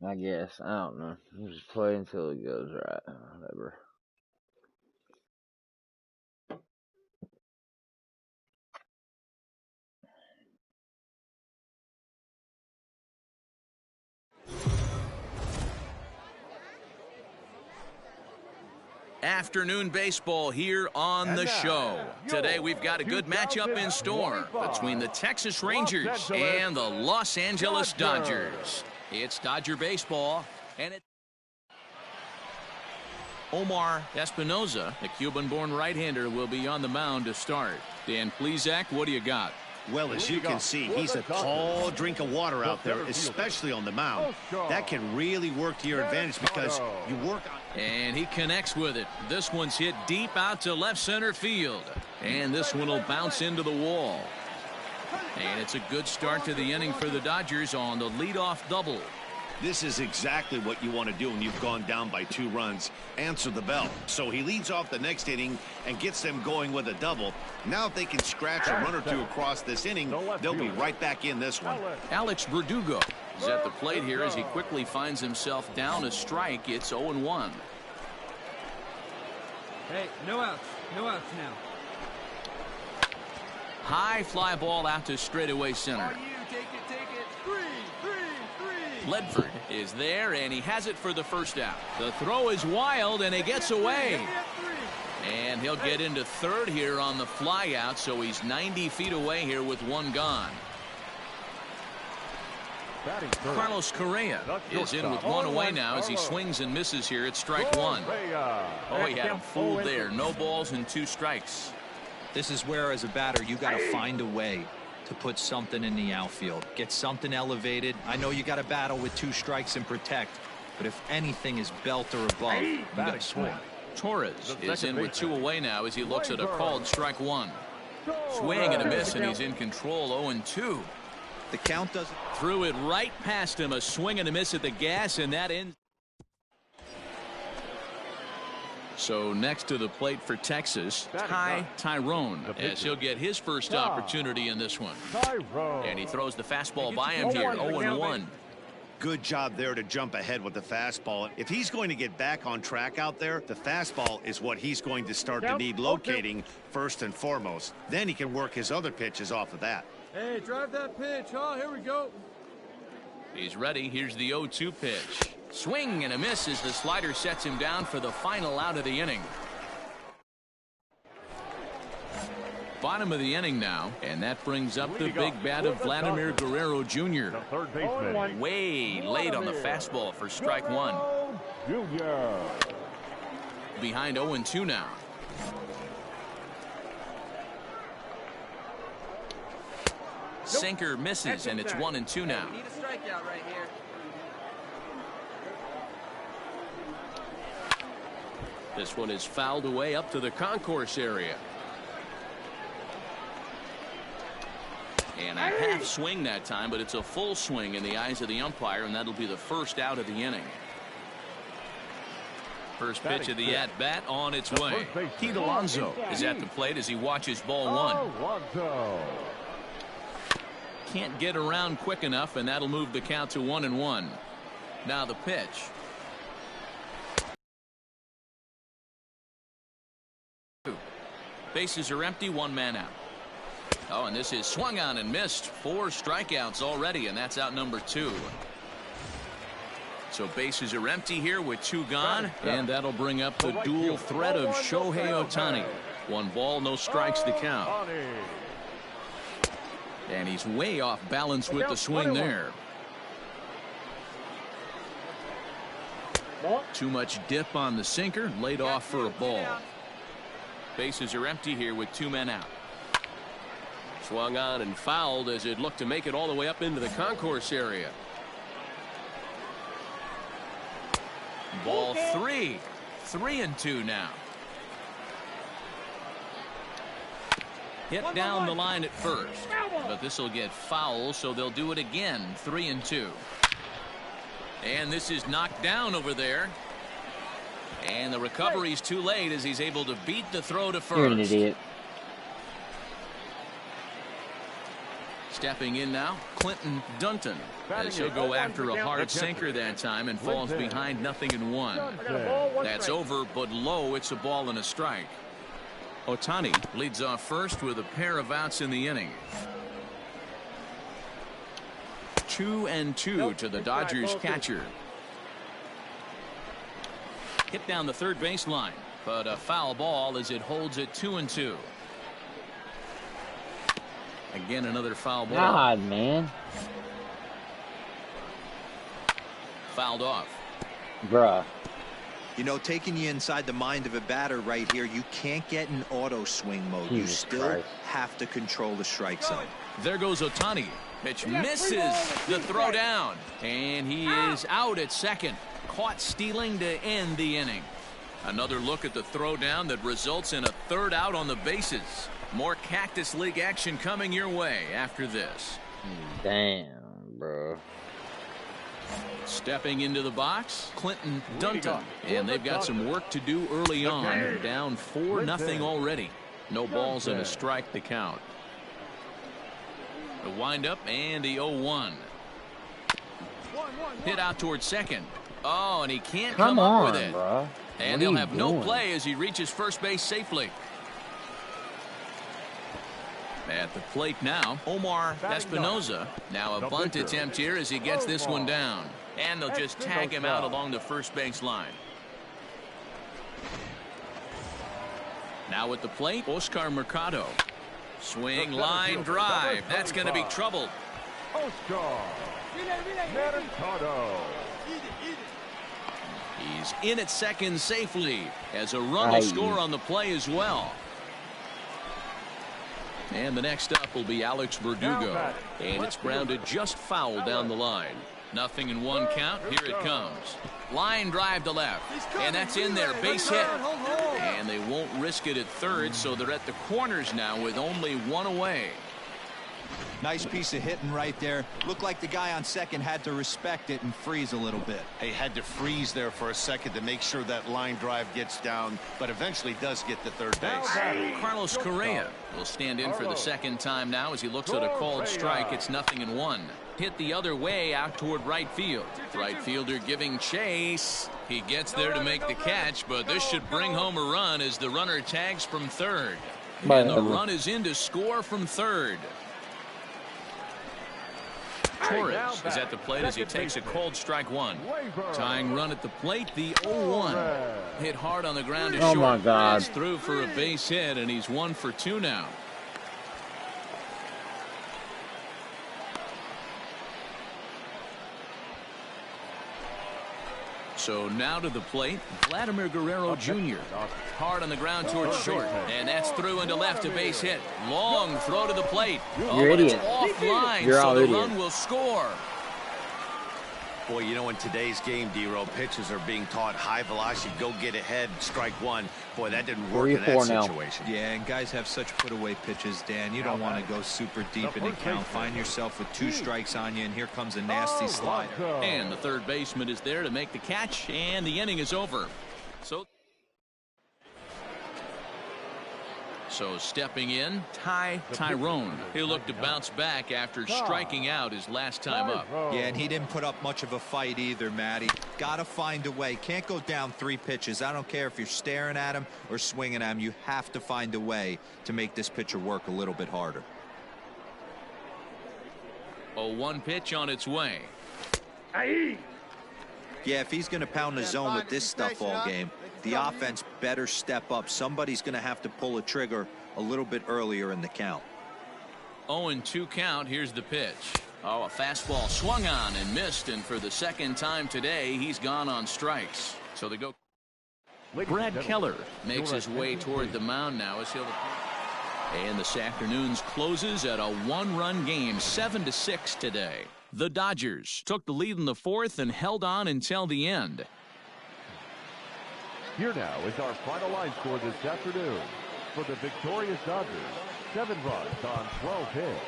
I guess. I don't know. You just play until it goes right. Whatever. Afternoon baseball here on the show. Today we've got a good matchup in store between the Texas Rangers and the Los Angeles Dodgers. It's Dodger baseball, and it's Omar Espinoza, the Cuban-born right-hander, will be on the mound to start. Dan Plesac, what do you got? Well, as you can see, he's a tall drink of water out there, especially on the mound. That can really work to your advantage because you work on... And he connects with it. This one's hit deep out to left center field. And this one will bounce into the wall. And it's a good start to the inning for the Dodgers on the leadoff double. This is exactly what you want to do when you've gone down by 2 runs. Answer the bell. So he leads off the next inning and gets them going with a double. Now if they can scratch a run or 2 across this inning, they'll be right back in this one. Alex Verdugo is at the plate here as he quickly finds himself down a strike. It's 0-1. Hey, no outs. No outs now. High fly ball out to straightaway center. On you, take it, take it. 3. Ledford is there, and he has it for the first out. The throw is wild, and he gets away. And he'll get into third here on the fly out, so he's 90 feet away here with 1 gone. Batting third. Carlos Correa is in with one away now as he swings and misses here at strike one. Oh, he had him fooled there. No balls and 2 strikes. This is where, as a batter, you got to find a way to put something in the outfield. Get something elevated. I know you got to battle with 2 strikes and protect, but if anything is belt or above, you got to swing. Torres is in with 2 away now as he looks at a called strike one. Swing and a miss, and he's in control. 0-2. The count doesn't. Threw it right past him. A swing and a miss at the gas, and that ends. So next to the plate for Texas, Tyrone, as he'll get his first opportunity in this one. And he throws the fastball by him here. 0-1. Good job there to jump ahead with the fastball. If he's going to get back on track out there, the fastball is what he's going to start to need locating first and foremost. Then he can work his other pitches off of that. Hey, drive that pitch. Oh, here we go. He's ready. Here's the 0-2 pitch. Swing and a miss as the slider sets him down for the final out of the inning. Bottom of the inning now, and that brings up the big bat of Vladimir Guerrero Jr. Way late on the fastball for strike one. Behind 0-2 now. Sinker misses, and it's 1-2 now. We need a strikeout right here. This one is fouled away up to the concourse area. And a half swing that time, but it's a full swing in the eyes of the umpire, and that'll be the first out of the inning. First pitch of the at-bat on its way. Pete Alonso is at the plate as he watches ball one. Can't get around quick enough, and that'll move the count to 1-1. Now the pitch. Bases are empty, 1 man out. Oh, and this is swung on and missed. 4 strikeouts already, and that's out number 2. So bases are empty here with 2 gone, and that'll bring up the dual threat of Shohei Ohtani. 1 ball, no strikes to count. And he's way off balance with the swing there. Too much dip on the sinker, laid off for a ball. Bases are empty here with 2 men out. Swung on and fouled as it looked to make it all the way up into the concourse area. Ball 3. 3-2 now. Hit down the line at first, but this will get foul, so they'll do it again. 3-2. And this is knocked down over there. And the recovery's too late as he's able to beat the throw to first. You're an idiot. Stepping in now, Clinton Dunton, as he'll go after a hard sinker that time and falls behind 0-1. That's over, but low. It's a ball and a strike. Ohtani leads off first with a pair of outs in the inning. 2-2 to the Dodgers catcher. Hit down the third baseline, but a foul ball as it holds it 2-2. Again, another foul ball. God, man. Fouled off. Bruh. You know, taking you inside the mind of a batter right here, you can't get in auto swing mode. Jesus you still Christ. have to control the strike zone. There goes Ohtani. Pitch misses the throw down, and he is out at second. Caught stealing to end the inning. Another look at the throw down that results in a third out on the bases. More Cactus League action coming your way after this. Damn, bro. Stepping into the box, Clinton Dunton, and they've got some work to do early on. Down 4-0 already. No balls and a strike to count. The windup and the 0-1. Hit out towards second. Oh, and he can't come up with it. Bro. And they'll have no play as he reaches first base safely. At the plate now, Omar Espinoza. Now a bunt attempt here as he gets this one down. And they'll just tag him out along the first base line. Now at the plate, Oscar Mercado. Swing, line drive. That's going to be trouble. Mercado. He's in at second safely as a run will score on the play as well. And the next up will be Alex Verdugo. And it's grounded just foul down the line. Nothing in one count. Here it comes. Line drive to left. And that's in there. Base hit. And they won't risk it at third, so they're at the corners now with only one away. Nice piece of hitting right there. Looked like the guy on second had to respect it and freeze a little bit. He had to freeze there for a second to make sure that line drive gets down, but eventually does get to third base. Carlos Correa will stand in for the second time now as he looks at a called strike. It's 0-1. Hit the other way out toward right field. Right fielder giving chase. He gets there to make the catch, but this should bring home a run as the runner tags from third. And the run is in to score from third. Torres is at the plate as he takes a called strike one. Tying run at the plate, the 0-1. Hit hard on the ground to short. Oh my God. He's through for a base hit, and he's 1 for 2 now. So now to the plate, Vladimir Guerrero Jr. Hard on the ground towards short, and that's through into left, a base hit. Long throw to the plate. You're It's idiot. offline, You're so all the idiot. run will score. Boy, you know, in today's game, D-Row, pitchers are being taught high velocity, go get ahead, strike one. Boy, that didn't work in that 3-4 now. situation. Yeah, and guys have such put-away pitches, Dan. You don't want to go super deep in the count. Find yourself with 2 strikes on you, and here comes a nasty slider. And the third baseman is there to make the catch, and the inning is over. So stepping in, Tyrone. He'll look to bounce back after striking out his last time up. Yeah, and he didn't put up much of a fight either, Matty. Got to find a way. Can't go down 3 pitches. I don't care if you're staring at him or swinging at him. You have to find a way to make this pitcher work a little bit harder. 0-1 pitch on its way. Yeah, if he's going to pound the zone with this stuff all game, the offense better step up. Somebody's going to have to pull a trigger a little bit earlier in the count. 0-2 count. Here's the pitch. Oh, a fastball swung on and missed, and for the second time today, he's gone on strikes. So they go. Brad Keller makes his way toward the mound now as he'll. And this afternoon's closes at a 1-run game, 7-6 today. The Dodgers took the lead in the 4th and held on until the end. Here now is our final line score this afternoon. For the victorious Dodgers, 7 runs on 12 hits.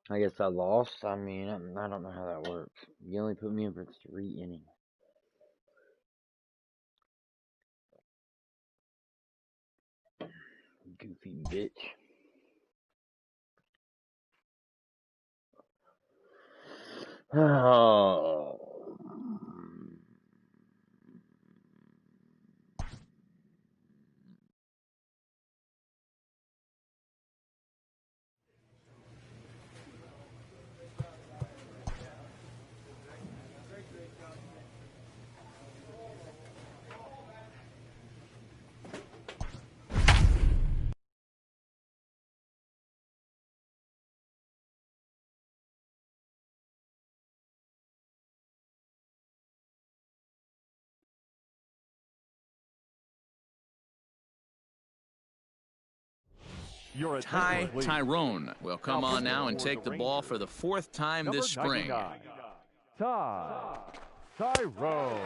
I guess I lost. I mean, I don't know how that works. You only put me in for 3 innings. Goofy bitch. Oh. Tyrone will come on now and take the ball for the 4th time this spring. Tyrone.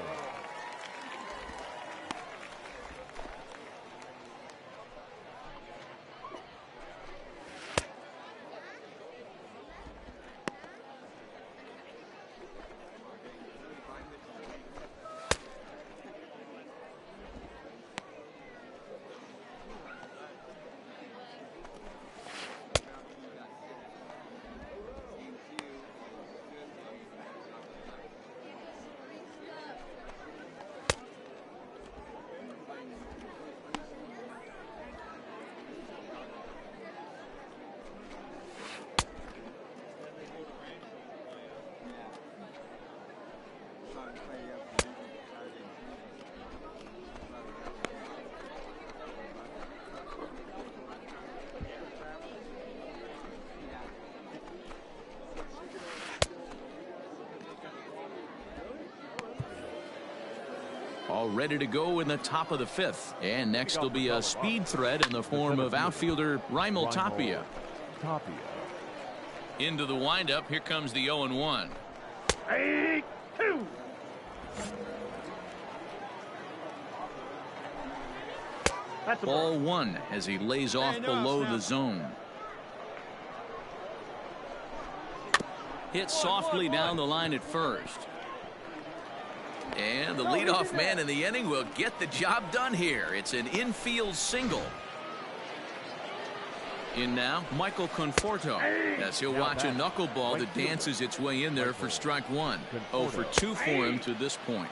all ready to go in the top of the 5th. And next will be a speed threat in the form of outfielder Raimel Tapia. Into the windup. Here comes the 0-1. 8-2. Ball 1 as he lays off below the zone. Hit softly down the line at first. And the leadoff man in the inning will get the job done here. It's an infield single. In now, Michael Conforto, as he'll watch a knuckleball that dances its way in there for strike 1. 0 for 2 for him to this point.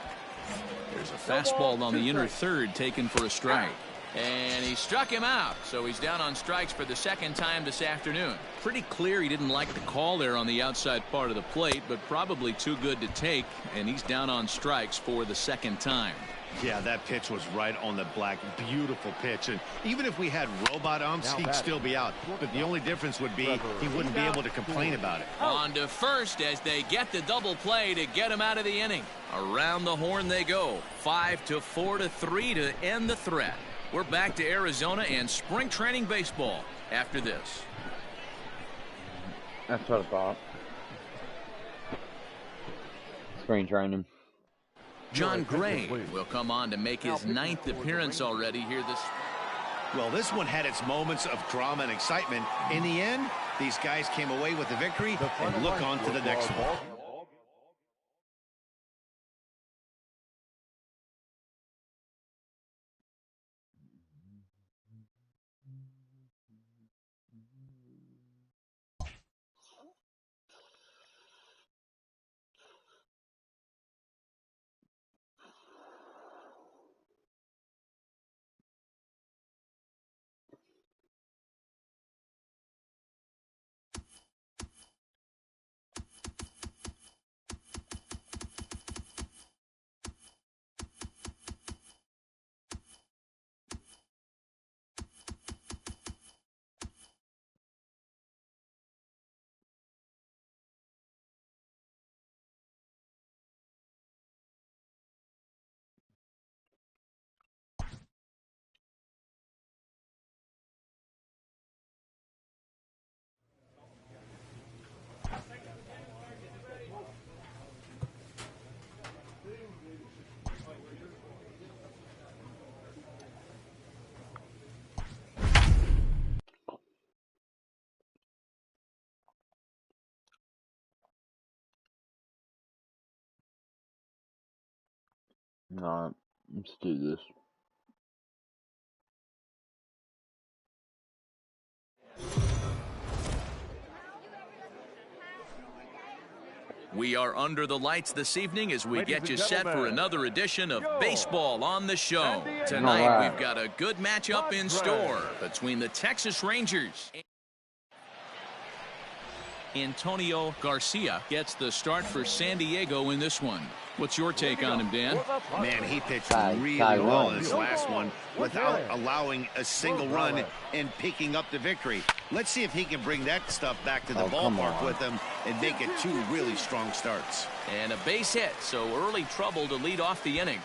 There's a fastball on the inner third taken for a strike. And he struck him out, so he's down on strikes for the second time this afternoon. Pretty clear he didn't like the call there on the outside part of the plate, but probably too good to take, and he's down on strikes for the second time. Yeah, that pitch was right on the black. Beautiful pitch. And even if we had robot umps, he'd still be out. But the only difference would be he wouldn't be able to complain about it. On to first as they get the double play to get him out of the inning. Around the horn they go. 5-4-3 to end the threat. We're back to Arizona and spring training baseball after this. That's what I thought. Spring training. John Gray will come on to make his 9th appearance already here this. Well, this one had its moments of drama and excitement. In the end, these guys came away with the victory and look on to the next one. Alright, let's do this. We are under the lights this evening as we get you set for another edition of Baseball on the Show. Tonight we've got a good matchup in store between the Texas Rangers. Antonio Garcia gets the start for San Diego in this one. What's your take on him, Dan? Man, he pitched really well in his last one without allowing a single run and picking up the victory. Let's see if he can bring that stuff back to the ballpark with him and make it 2 really strong starts. And a base hit, so early trouble to lead off the inning.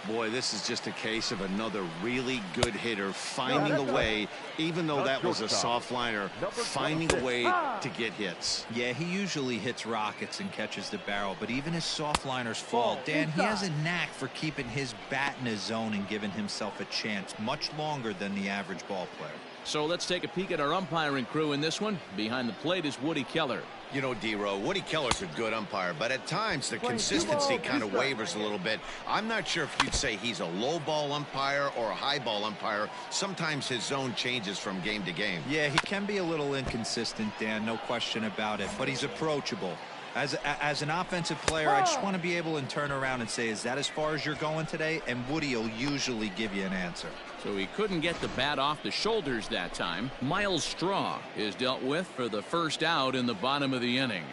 Boy, this is just a case of another really good hitter finding a way, even though that was a soft liner, finding a way to get hits. Yeah, he usually hits rockets and catches the barrel, but even his soft liners fall. Dan, he has a knack for keeping his bat in his zone and giving himself a chance much longer than the average ball player. So let's take a peek at our umpiring crew in this one. Behind the plate is Woody Keller. You know, D-Row, Woody Keller's a good umpire, but at times the consistency kind of wavers a little bit. I'm not sure if you'd say he's a low ball umpire or a high ball umpire. Sometimes his zone changes from game to game. Yeah, he can be a little inconsistent, Dan, no question about it, but he's approachable. As an offensive player, I just want to be able to turn around and say, is that as far as you're going today? And Woody will usually give you an answer. So he couldn't get the bat off the shoulders that time. Miles Straw is dealt with for the first out in the bottom of the inning.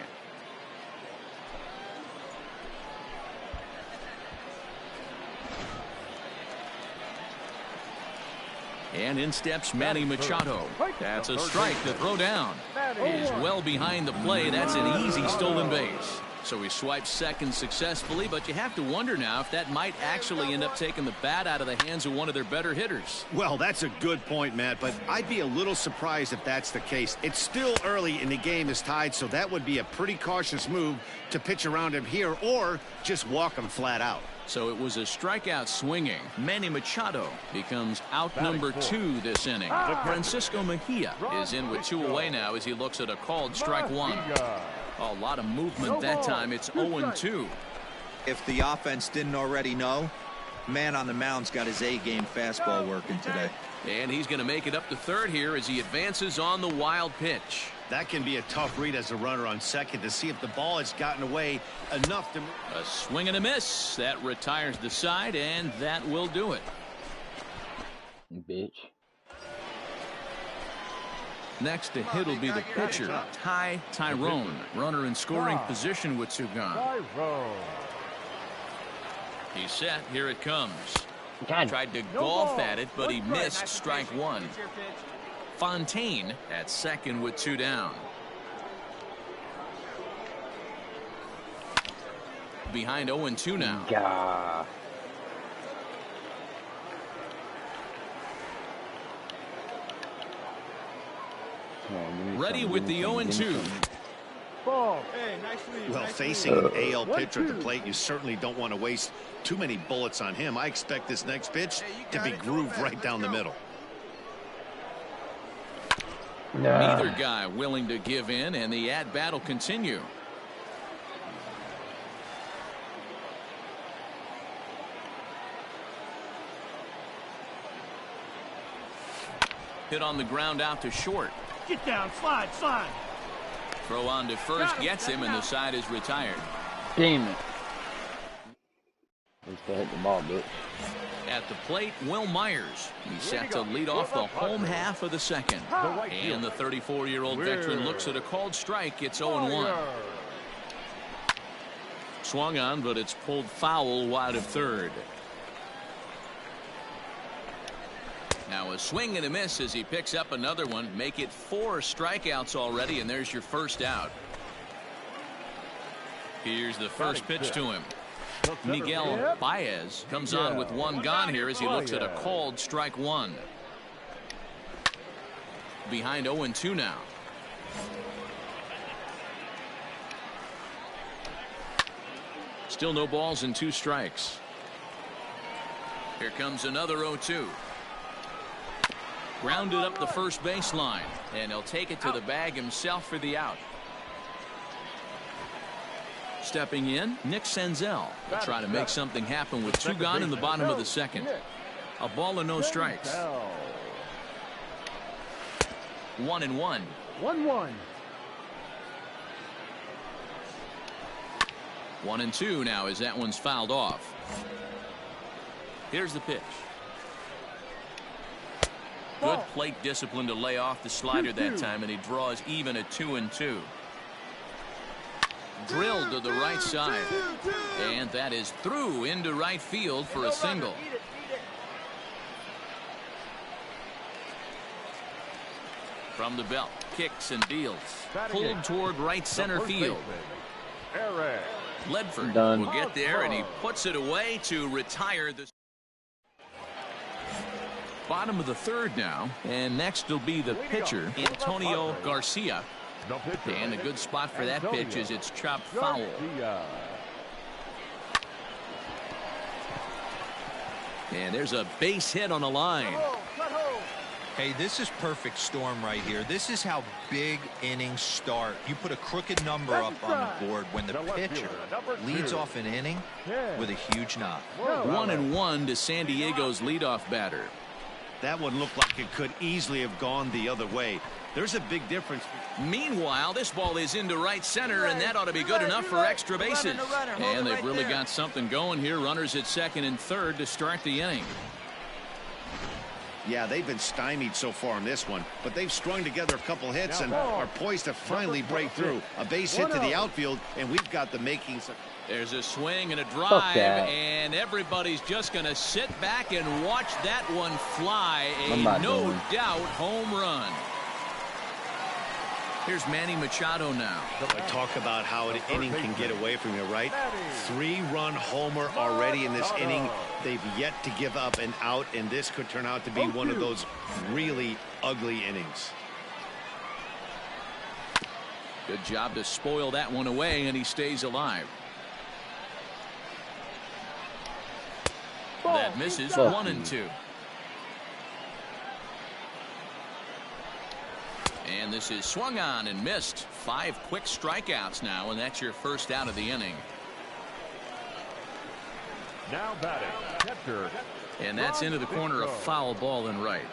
And in steps Manny Machado. That's a strike to throw down. Is well behind the play. That's an easy stolen base. So he swipes second successfully, but you have to wonder now if that might actually end up taking the bat out of the hands of one of their better hitters. Well, that's a good point, Matt, but I'd be a little surprised if that's the case. It's still early and the game is tied, so that would be a pretty cautious move to pitch around him here or just walk him flat out. So it was a strikeout swinging. Manny Machado becomes out number 2 this inning. Francisco Mejia is in with 2 away now as he looks at a called strike 1. A lot of movement that time. It's 0-2. If the offense didn't already know, man on the mound's got his A-game fastball working today. And he's going to make it up to third here as he advances on the wild pitch. That can be a tough read as a runner on second to see if the ball has gotten away enough to... A swing and a miss. That retires the side, and that will do it. Bitch. Next to hit will be the pitcher, Tyrone. Runner in scoring position with 2 gone. He's set. Here it comes. Tried to golf at it, but he missed strike 1. Fontaine at second with 2 down. Behind 0-2 now. God. Ready with the 0-2. Ball. Hey, nice lead. Well, facing an AL pitcher at the plate, you certainly don't want to waste too many bullets on him. I expect this next pitch to be grooved right down the middle. Neither guy willing to give in, and the at-bat will continue. Hit on the ground out to short. Get down, slide. Throw on to first, gets him, and the side is retired. Damn it. At least I hit the ball, bitch. At the plate, Will Myers. He's set to lead off the home half of the second. And the 34-year-old veteran looks at a called strike. It's 0-1. Swung on, but it's pulled foul wide of third. Now a swing and a miss as he picks up another one. Make it 4 strikeouts already, and there's your first out. Here's the first pitch to him. Miguel Baez comes on with 1 gone here as he looks at a called strike 1. Behind 0-2 now. Still no balls and 2 strikes. Here comes another 0-2. Grounded up the first baseline, and he'll take it to the bag himself for the out. Stepping in, Nick Senzel will try to make something happen with 2 gone in the bottom of the second. A ball and no strikes. 1-1. 1-1. 1-2 now as that one's fouled off. Here's the pitch. Good plate discipline to lay off the slider that time, and he draws even at 2-2. Drilled to the right side, and that is through into right field for a single. From the belt, kicks and deals. Pulled toward right center field. Ledford will get there, and he puts it away to retire the... Bottom of the third now, and next will be the pitcher, Antonio Garcia. And a good spot for that pitch is it's chopped foul. And there's a base hit on the line. Hey, this is perfect storm right here. This is how big innings start. You put a crooked number up on the board when the pitcher leads off an inning with a huge knock. 1-1 to San Diego's leadoff batter. That one looked like it could easily have gone the other way. There's a big difference. Meanwhile, this ball is into right center, and that ought to be good enough for extra bases. And they've really got something going here. Runners at second and third to start the inning. Yeah, they've been stymied so far in this one, but they've strung together a couple hits and are poised to finally break through. A base hit to the outfield, and we've got the makings of... There's a swing and a drive, and everybody's just going to sit back and watch that one fly. A no doubt home run. Here's Manny Machado now. Talk about how an inning can get away from you, right? 3-run homer already in this inning. They've yet to give up an out, and this could turn out to be one of those really ugly innings. Good job to spoil that one away, and he stays alive. That misses. 1-2. And this is swung on and missed. 5 quick strikeouts now, and that's your first out of the inning. Now batting, catcher. And that's into the corner, a foul ball in right.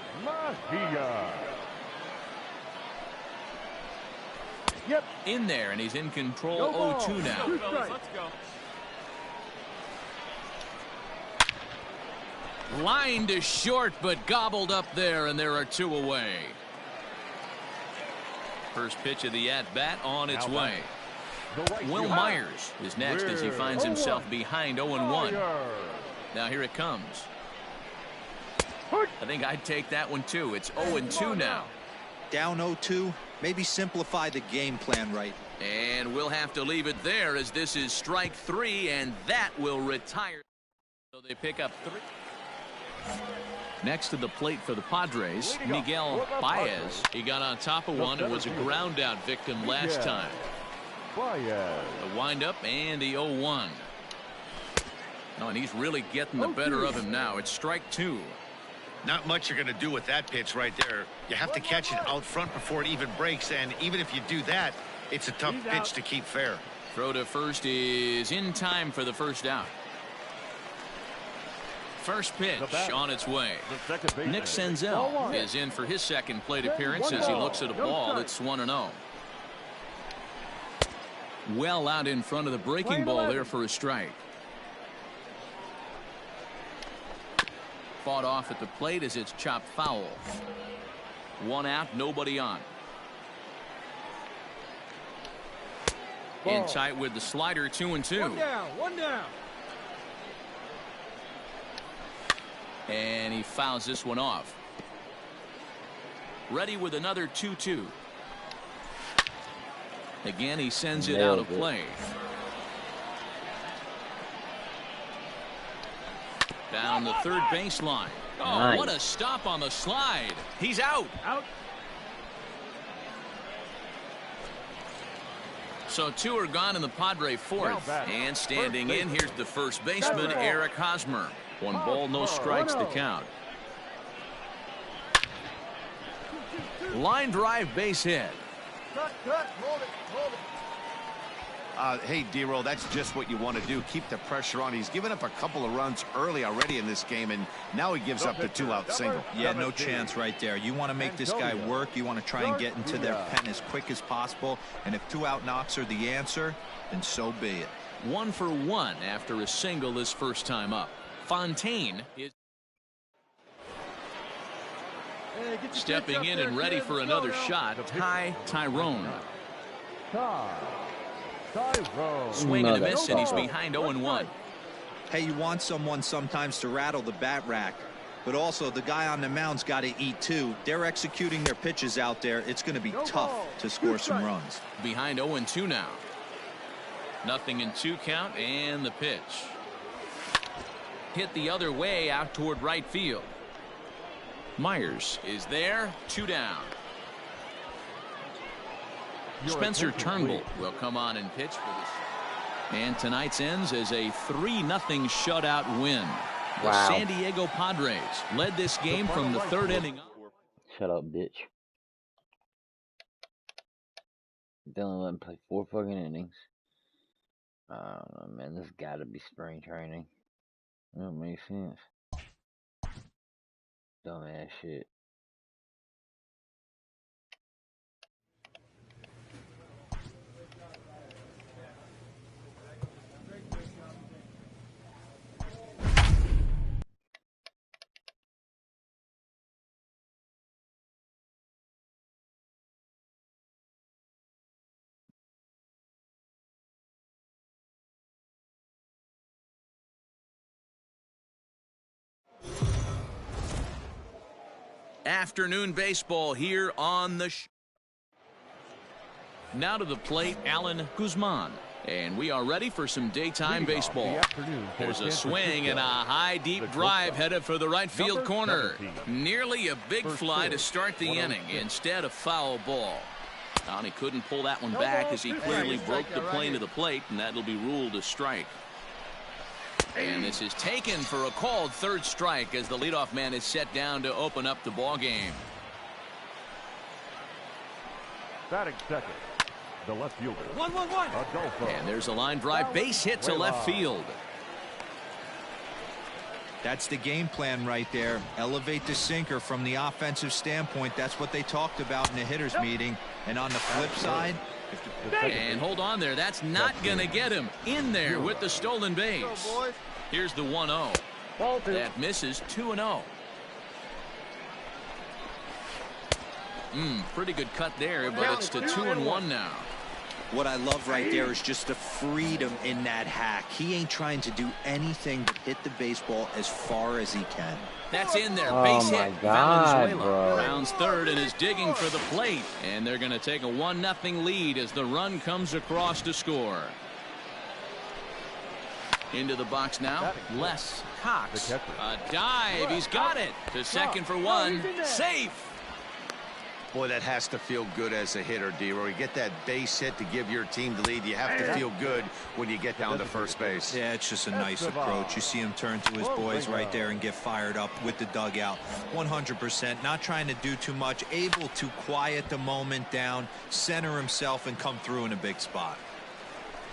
Yep. In there, and he's in control. 0-2 now. Let's go. Line to short, but gobbled up there, and there are 2 away. First pitch of the at-bat on its way. Will Myers is next as he finds himself behind 0-1. Now here it comes. I think I'd take that one too. It's 0-2 now. Down 0-2. Maybe simplify the game plan right. And we'll have to leave it there as this is strike 3, and that will retire. So they pick up 3. Next to the plate for the Padres, Miguel Baez. He got on top of one and was a ground out victim last time. A windup and the 0-1. Oh, and he's really getting the better of him now. It's strike 2. Not much you're going to do with that pitch right there. You have to catch it out front before it even breaks, and even if you do that, it's a tough pitch to keep fair. Throw to first is in time for the first out. First pitch on its way. Nick Senzel is in for his second plate appearance as he looks at a ball. It's 1-0. Well out in front of the breaking ball there for a strike. Fought off at the plate as it's chopped foul. 1 out, nobody on. In tight with the slider, 2-2. 1 down. And he fouls this one off. Ready with another 2-2. Again, he sends it out of play. Down the third baseline. Oh, nice. What a stop on the slide. He's out. So 2 are gone in the Padre fourth. And standing in, here's the first baseman, Eric Hosmer. 1 ball, no strikes to count. Line drive, base hit. Hey, D-Roll, that's just what you want to do. Keep the pressure on. He's given up a couple of runs early already in this game, and now he gives up the 2-out single. Yeah, no chance right there. You want to make this guy work. You want to try and get into their pen as quick as possible. And if 2-out knocks are the answer, then so be it. 1 for 1 after a single his first time up. Fontaine is stepping in and ready for another shot. Tyrone. Swing and a miss, and he's behind 0-1. Hey, you want someone sometimes to rattle the bat rack, but also the guy on the mound's got to eat too. They're executing their pitches out there. It's going to be tough to score some runs. Behind 0-2 now. Nothing in 2 count, and the pitch. Hit the other way out toward right field. Myers is there. 2 down. Spencer Turnbull will come on and pitch for this. And tonight's ends as a 3-0 shutout win. The San Diego Padres led this game from the 3rd inning. Shut up, bitch. They only let him play 4 fucking innings. I don't know, man. This gotta be spring training. That don't make sense. Dumbass shit. Afternoon baseball here on the Now to the plate, Alan Guzman. And we are ready for some daytime baseball. There's a swing and a high deep drive headed for the right field corner. Nearly a big fly to start the inning instead of foul ball. And he couldn't pull that one back as he clearly broke the plane to the plate, and that'll be ruled a strike. And this is taken for a called third strike as the leadoff man is set down to open up the ball game. Batting second, the left fielder. 1-1-1. Adolfo. And there's a line drive base hit to left field. That's the game plan right there. Elevate the sinker from the offensive standpoint. That's what they talked about in the hitters meeting. And on the flip side, and hold on there. That's not going to get him in there with the stolen base. Here's the 1-0. That misses. 2-0. Pretty good cut there, but it's to 2-1 now. What I love right there is just the freedom in that hack. He ain't trying to do anything but hit the baseball as far as he can. That's in there. Oh Base my hit. God, Valenzuela bro. rounds third and is digging for the plate. And they're going to take a 1-0 lead as the run comes across to score. Into the box now, Les Cox. A dive. He's got it. To second for one. Safe. Boy, that has to feel good as a hitter, D-Roy. You get that base hit to give your team the lead. You have to feel good when you get down to first base. yeah, it's just a nice approach. You see him turn to his boys right there and get fired up with the dugout. 100%. Not trying to do too much. Able to quiet the moment down, center himself, and come through in a big spot.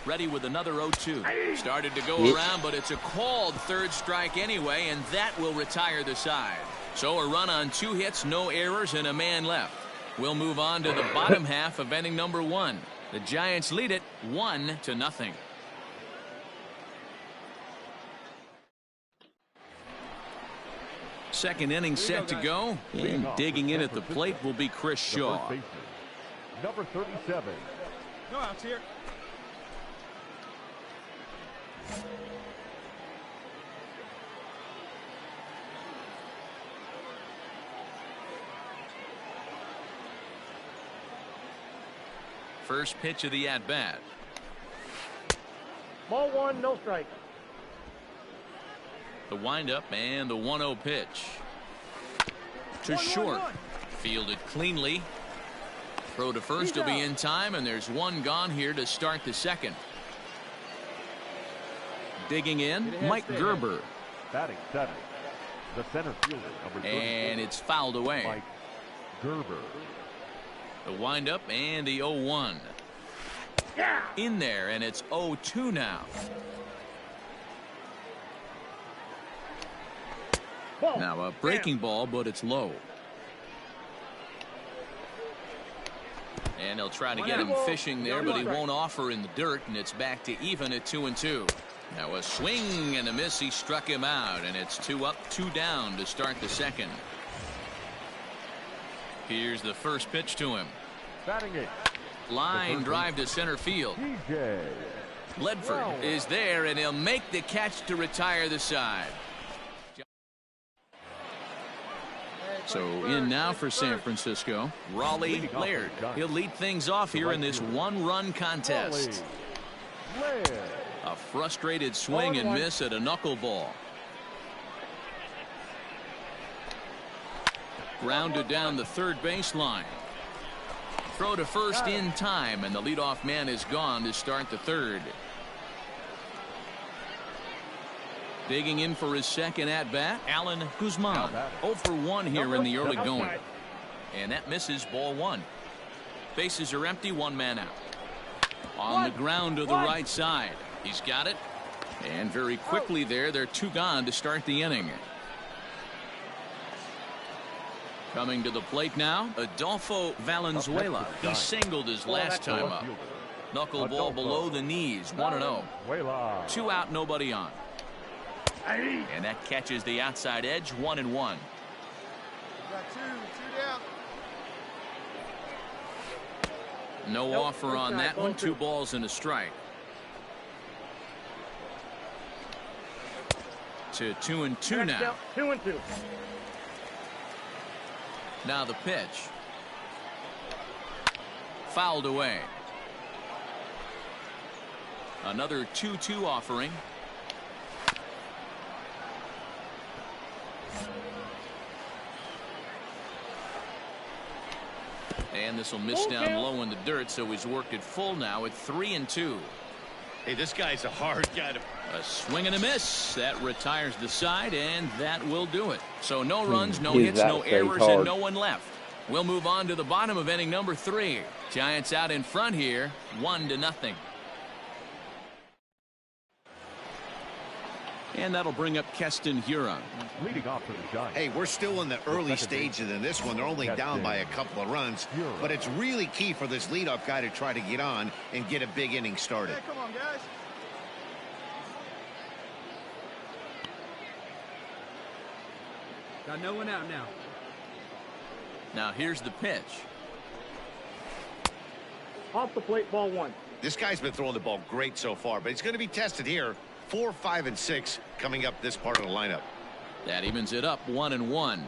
Ready with another 0-2. Started to go around, but it's a called third strike anyway, and that will retire the side. So a run on 2 hits, no errors, and a man left. We'll move on to the bottom half of inning number 1. The Giants lead it 1-0. Second inning set to go, and digging in at the plate will be Chris Shaw. Number 37. No outs here. First pitch of the at-bat. Ball 1, no strike. The windup and the 1-0 pitch. To short. Fielded cleanly. Throw to first will be in time, and there's one gone here to start the second. Digging in, Mike Gerber. Batting 7. The center fielder, number 34. And it's fouled away. Mike Gerber. The windup and the 0-1. In there, and it's 0-2 now. Now a breaking ball, but it's low. And they'll try to get him fishing there, but he won't offer in the dirt, and it's back to even at 2-2. Now a swing and a miss. He struck him out, and it's 2 up, 2 down to start the second. Here's the first pitch to him. Batting 8. Line drive to center field. DJ Ledford is there, and he'll make the catch to retire the side. So in now for San Francisco, Raleigh Laird. He'll lead things off here in this one-run contest. A frustrated swing and miss at a knuckleball. Grounded down the third baseline. Throw to first in time, and the leadoff man is gone to start the third. Digging in for his second at-bat, Alan Guzman. 0 for 1 here in the early going. And that misses, ball 1. Bases are empty, 1 man out. On the ground to the right side. He's got it. And very quickly there, they're 2 gone to start the inning. Coming to the plate now, Adolfo Valenzuela. He singled his last time up. Knuckleball below the knees, 1-0. 2 out, nobody on. And that catches the outside edge, 1-1. Got two down. No offer on that one. 2 balls and a strike. To 2-2 now. 2-2. Now the pitch. Fouled away. Another 2-2 offering. And this will miss down low in the dirt, so he's worked it full now at 3-2. Hey, this guy's a hard guy to... A swing and a miss. That retires the side, and that will do it. So no runs, no He's hits, no errors, hard. and no one left. We'll move on to the bottom of inning number 3. Giants out in front here, 1-0. And that'll bring up Keston Huron. Leading off for the Giants. Hey, we're still in the early stages in this one. They're only down by a couple of runs, but it's really key for this leadoff guy to try to get on and get a big inning started. Hey, come on, guys. Got no one out now. Now here's the pitch. Off the plate, ball 1. This guy's been throwing the ball great so far, but he's going to be tested here. 4, 5, and 6 coming up this part of the lineup. That evens it up 1-1.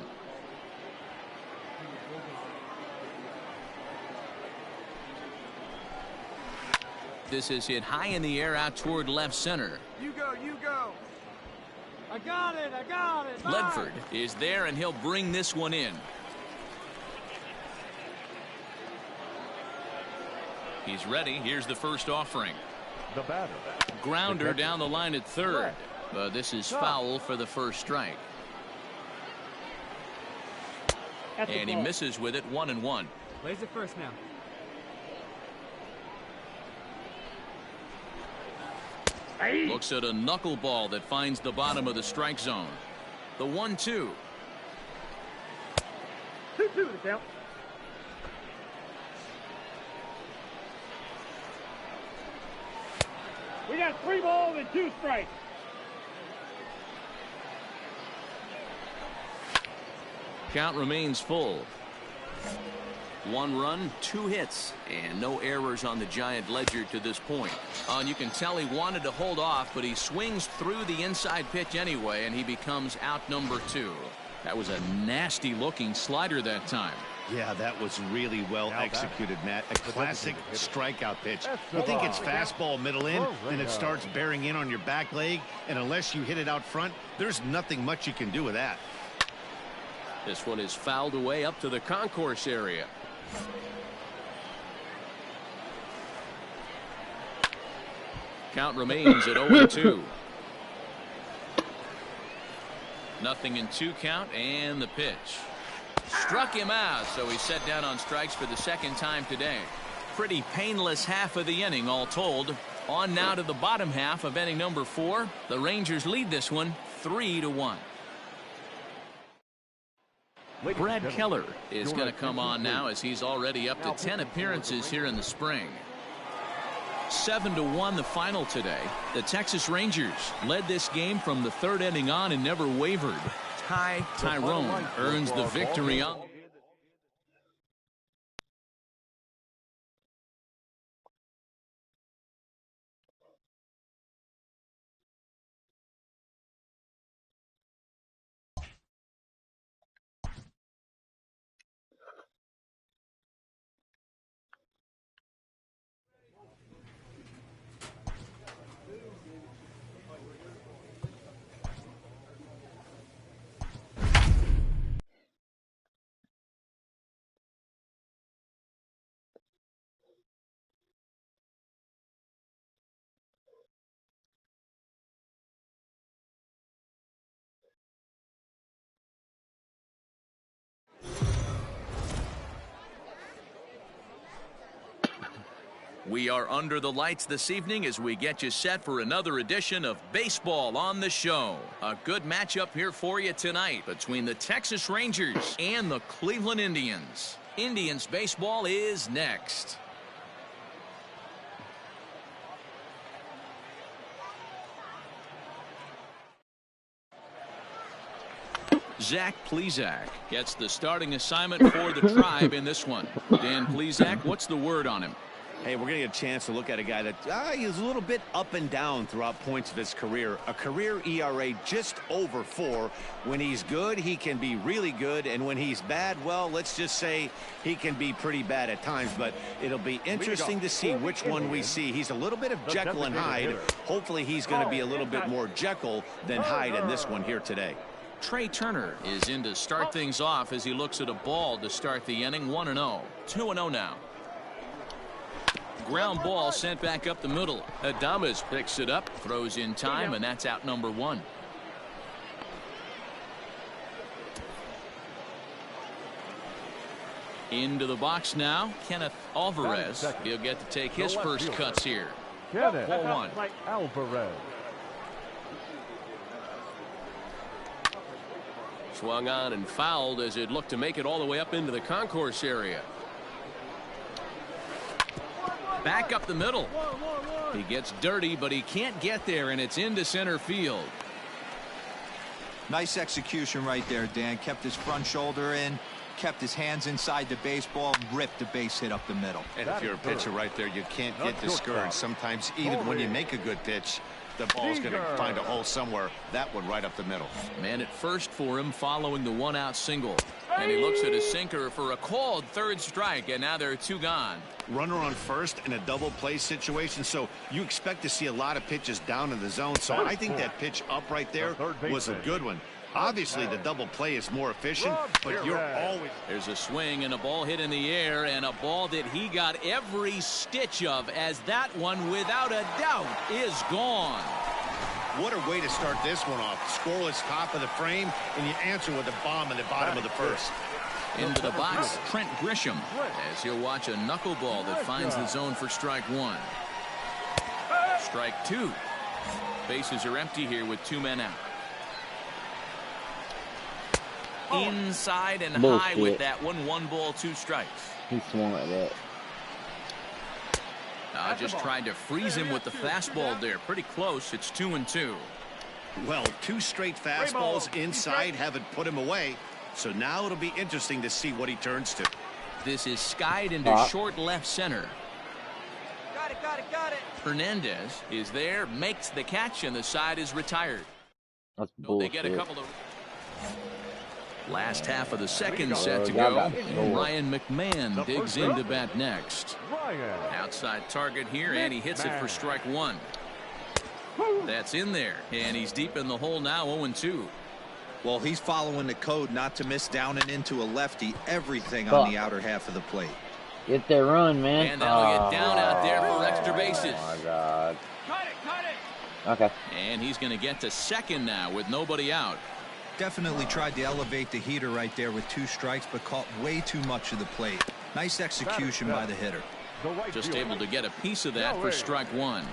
This is hit high in the air out toward left center. You go, you go. I got it, I got it. Ledford is there, and he'll bring this one in. He's ready. Here's the first offering. The batter. Grounder down the line at third. But this is foul for the first strike. And he misses with it, 1-1. Lays it first now. Looks at a knuckleball that finds the bottom of the strike zone. The 1-2. 2-2 the count. We got 3 balls and 2 strikes. Count remains full. 1 run, 2 hits, and no errors on the Giant ledger to this point. And you can tell he wanted to hold off, but he swings through the inside pitch anyway, and he becomes out number 2. That was a nasty looking slider that time. Yeah, that was really well executed, Matt. A classic strikeout pitch. You think it's fastball middle in, and it starts bearing in on your back leg, and unless you hit it out front, there's nothing much you can do with that. This one is fouled away up to the concourse area. Count remains at 0-2. Nothing in 2 count, and the pitch. Struck him out, so he's set down on strikes for the second time today. Pretty painless half of the inning, all told. On now to the bottom half of inning number 4. The Rangers lead this one 3-1. Brad Keller is going to come on now, as he's already up to 10 appearances here in the spring. 7-1 the final today. The Texas Rangers led this game from the 3rd inning on and never wavered. Ty Tyrone earns the victory on. We are under the lights this evening as we get you set for another edition of Baseball on the Show. A good matchup here for you tonight between the Texas Rangers and the Cleveland Indians. Indians baseball is next. Zach Plesac gets the starting assignment for the Tribe in this one. Dan Plesac, what's the word on him? Hey, we're going to get a chance to look at a guy that is a little bit up and down throughout points of his career. A career ERA just over 4. When he's good, he can be really good. And when he's bad, well, let's just say he can be pretty bad at times. But it'll be interesting to see which one we see. He's a little bit of Jekyll and Hyde. Hopefully he's going to be a little bit more Jekyll than Hyde in this one here today. Trey Turner is in to start things off as he looks at a ball to start the inning. 1-0. 2-0 now. Ground ball sent back up the middle. Adames picks it up, throws in time, and that's out number 1. Into the box now, Kenneth Alvarez. He'll get to take his first cuts here. Kenneth 4-1. Alvarez. Swung on and fouled as it looked to make it all the way up into the concourse area. Back up the middle. He gets dirty, but he can't get there, and it's into center field. Nice execution right there, Dan. Kept his front shoulder in, kept his hands inside the baseball, ripped the base hit up the middle. And if you're a pitcher right there, you can't get discouraged. Sometimes even when you make a good pitch, the ball's going to find a hole somewhere. That one right up the middle. Man at first for him following the 1-out single. And he looks at his sinker for a called third strike, and now there are 2 gone. Runner on first in a double play situation, so you expect to see a lot of pitches down in the zone. So I think that pitch up right there was a good one. Obviously, the double play is more efficient, but you're always... There's a swing and a ball hit in the air, and a ball that he got every stitch of, as that one, without a doubt, is gone. What a way to start this one off. Scoreless top of the frame, and you answer with a bomb in the bottom of the first. Into the box, Trent Grisham, as he'll watch a knuckleball that finds the zone for strike 1. Strike 2. Bases are empty here with 2 men out. Inside and high with that one. 1 ball, 2 strikes. He swung at that. Just tried to freeze him with the fastball there. Pretty close. It's 2-2. Well, 2 straight fastballs inside haven't put him away. So now it'll be interesting to see what he turns to. This is skied into short left center. Got it. Hernandez is there, makes the catch, and the side is retired. That's So bullshit. they get a couple of... Last half of the second set to go. Ryan McMahon digs in to bat next. Outside target here, and he hits it for strike 1. That's in there, and he's deep in the hole now. 0-2. Well, he's following the code not to miss down and into a lefty. Everything on the outer half of the plate. Get that run, man. And that'll get down out there for extra bases. Oh, my God. Cut it. Okay. And he's going to get to second now with nobody out. Definitely tried to elevate the heater right there with 2 strikes, but caught way too much of the plate. Nice execution by the hitter. Just able to get a piece of that for strike 1.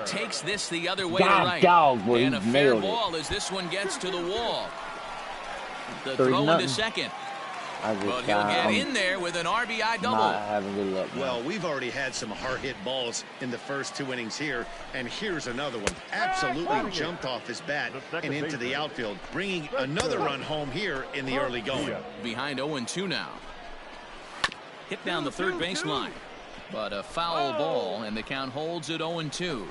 Takes this the other way to right. And a fair ball as this one gets to the wall. The throw into second. But he'll get in there with an RBI double. Not having good luck, well, we've already had some hard-hit balls in the first 2 innings here, and here's another one. Absolutely jumped off his bat and into the outfield, bringing another run home here in the early going. Behind 0-2 now. Hit down the third baseline. But a foul ball, and the count holds at 0-2.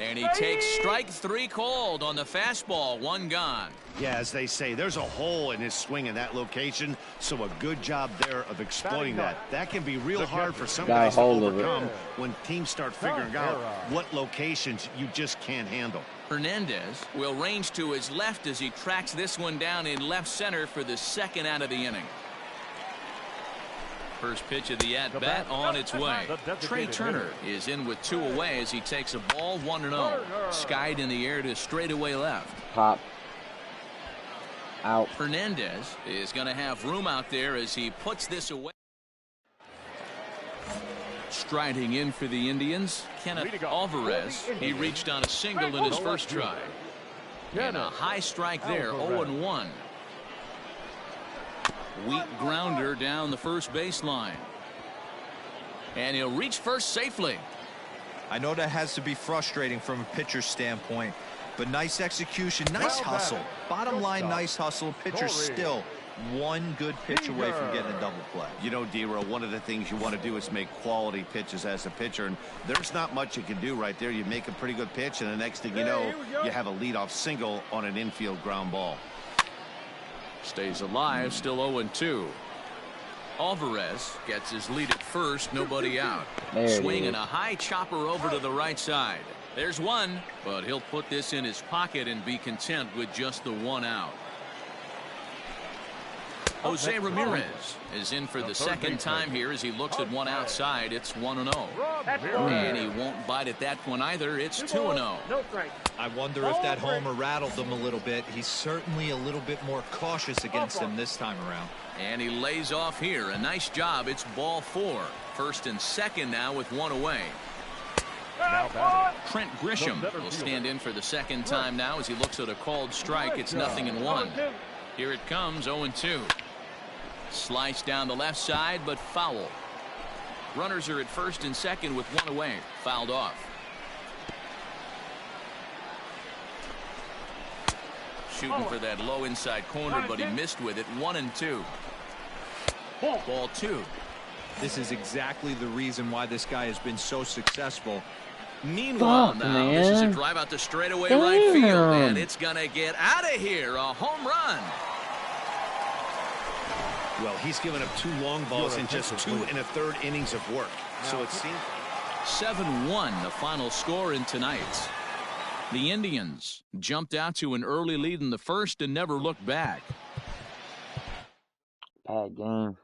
And he takes strike 3 called on the fastball. 1 gone. Yeah, as they say, there's a hole in his swing in that location, so a good job there of exploiting that. That can be real hard for some guys to overcome when teams start figuring out what locations you just can't handle. Hernandez will range to his left as he tracks this one down in left center for the second out of the inning. First pitch of the at-bat on its way. Trey Turner is in with 2 away as he takes a ball 1-0. Skied in the air to straightaway left. Pop. Out. Hernandez is going to have room out there as he puts this away. Striding in for the Indians, Kenneth Alvarez. He reached on a single in his first try. And a high strike there, 0-1. Weak grounder down the first baseline. And he'll reach first safely. I know that has to be frustrating from a pitcher's standpoint, but nice execution, nice hustle. Bottom line, nice hustle. Pitcher still one good pitch away from getting a double play. You know, D-Row, one of the things you want to do is make quality pitches as a pitcher, and there's not much you can do right there. You make a pretty good pitch, and the next thing you know, you have a leadoff single on an infield ground ball. Stays alive, still 0-2. Alvarez gets his lead at first, nobody out. Swinging a high chopper over to the right side. There's one, but he'll put this in his pocket and be content with just the one out. Jose Ramirez is in for the second time here as he looks at one outside. It's 1-0. And he won't bite at that one either. It's 2-0. I wonder if that homer rattled him a little bit. He's certainly a little bit more cautious against him this time around. And he lays off here. A nice job. It's ball 4. First and second now with one away. Trent Grisham will stand in for the second time now as he looks at a called strike. It's 0-1. Here it comes, 0-2. Slice down the left side, but foul. Runners are at first and second with one away. Fouled off. Shooting for that low inside corner, but he missed with it. 1-2. Ball 2. This is exactly the reason why this guy has been so successful. Meanwhile, now this is a drive out the straightaway right field, and it's gonna get out of here. A home run. Well, he's given up 2 long balls in just 2 1/3 innings of work. So it seems 7-1 the final score in tonight's. The Indians jumped out to an early lead in the first and never looked back. Bad game.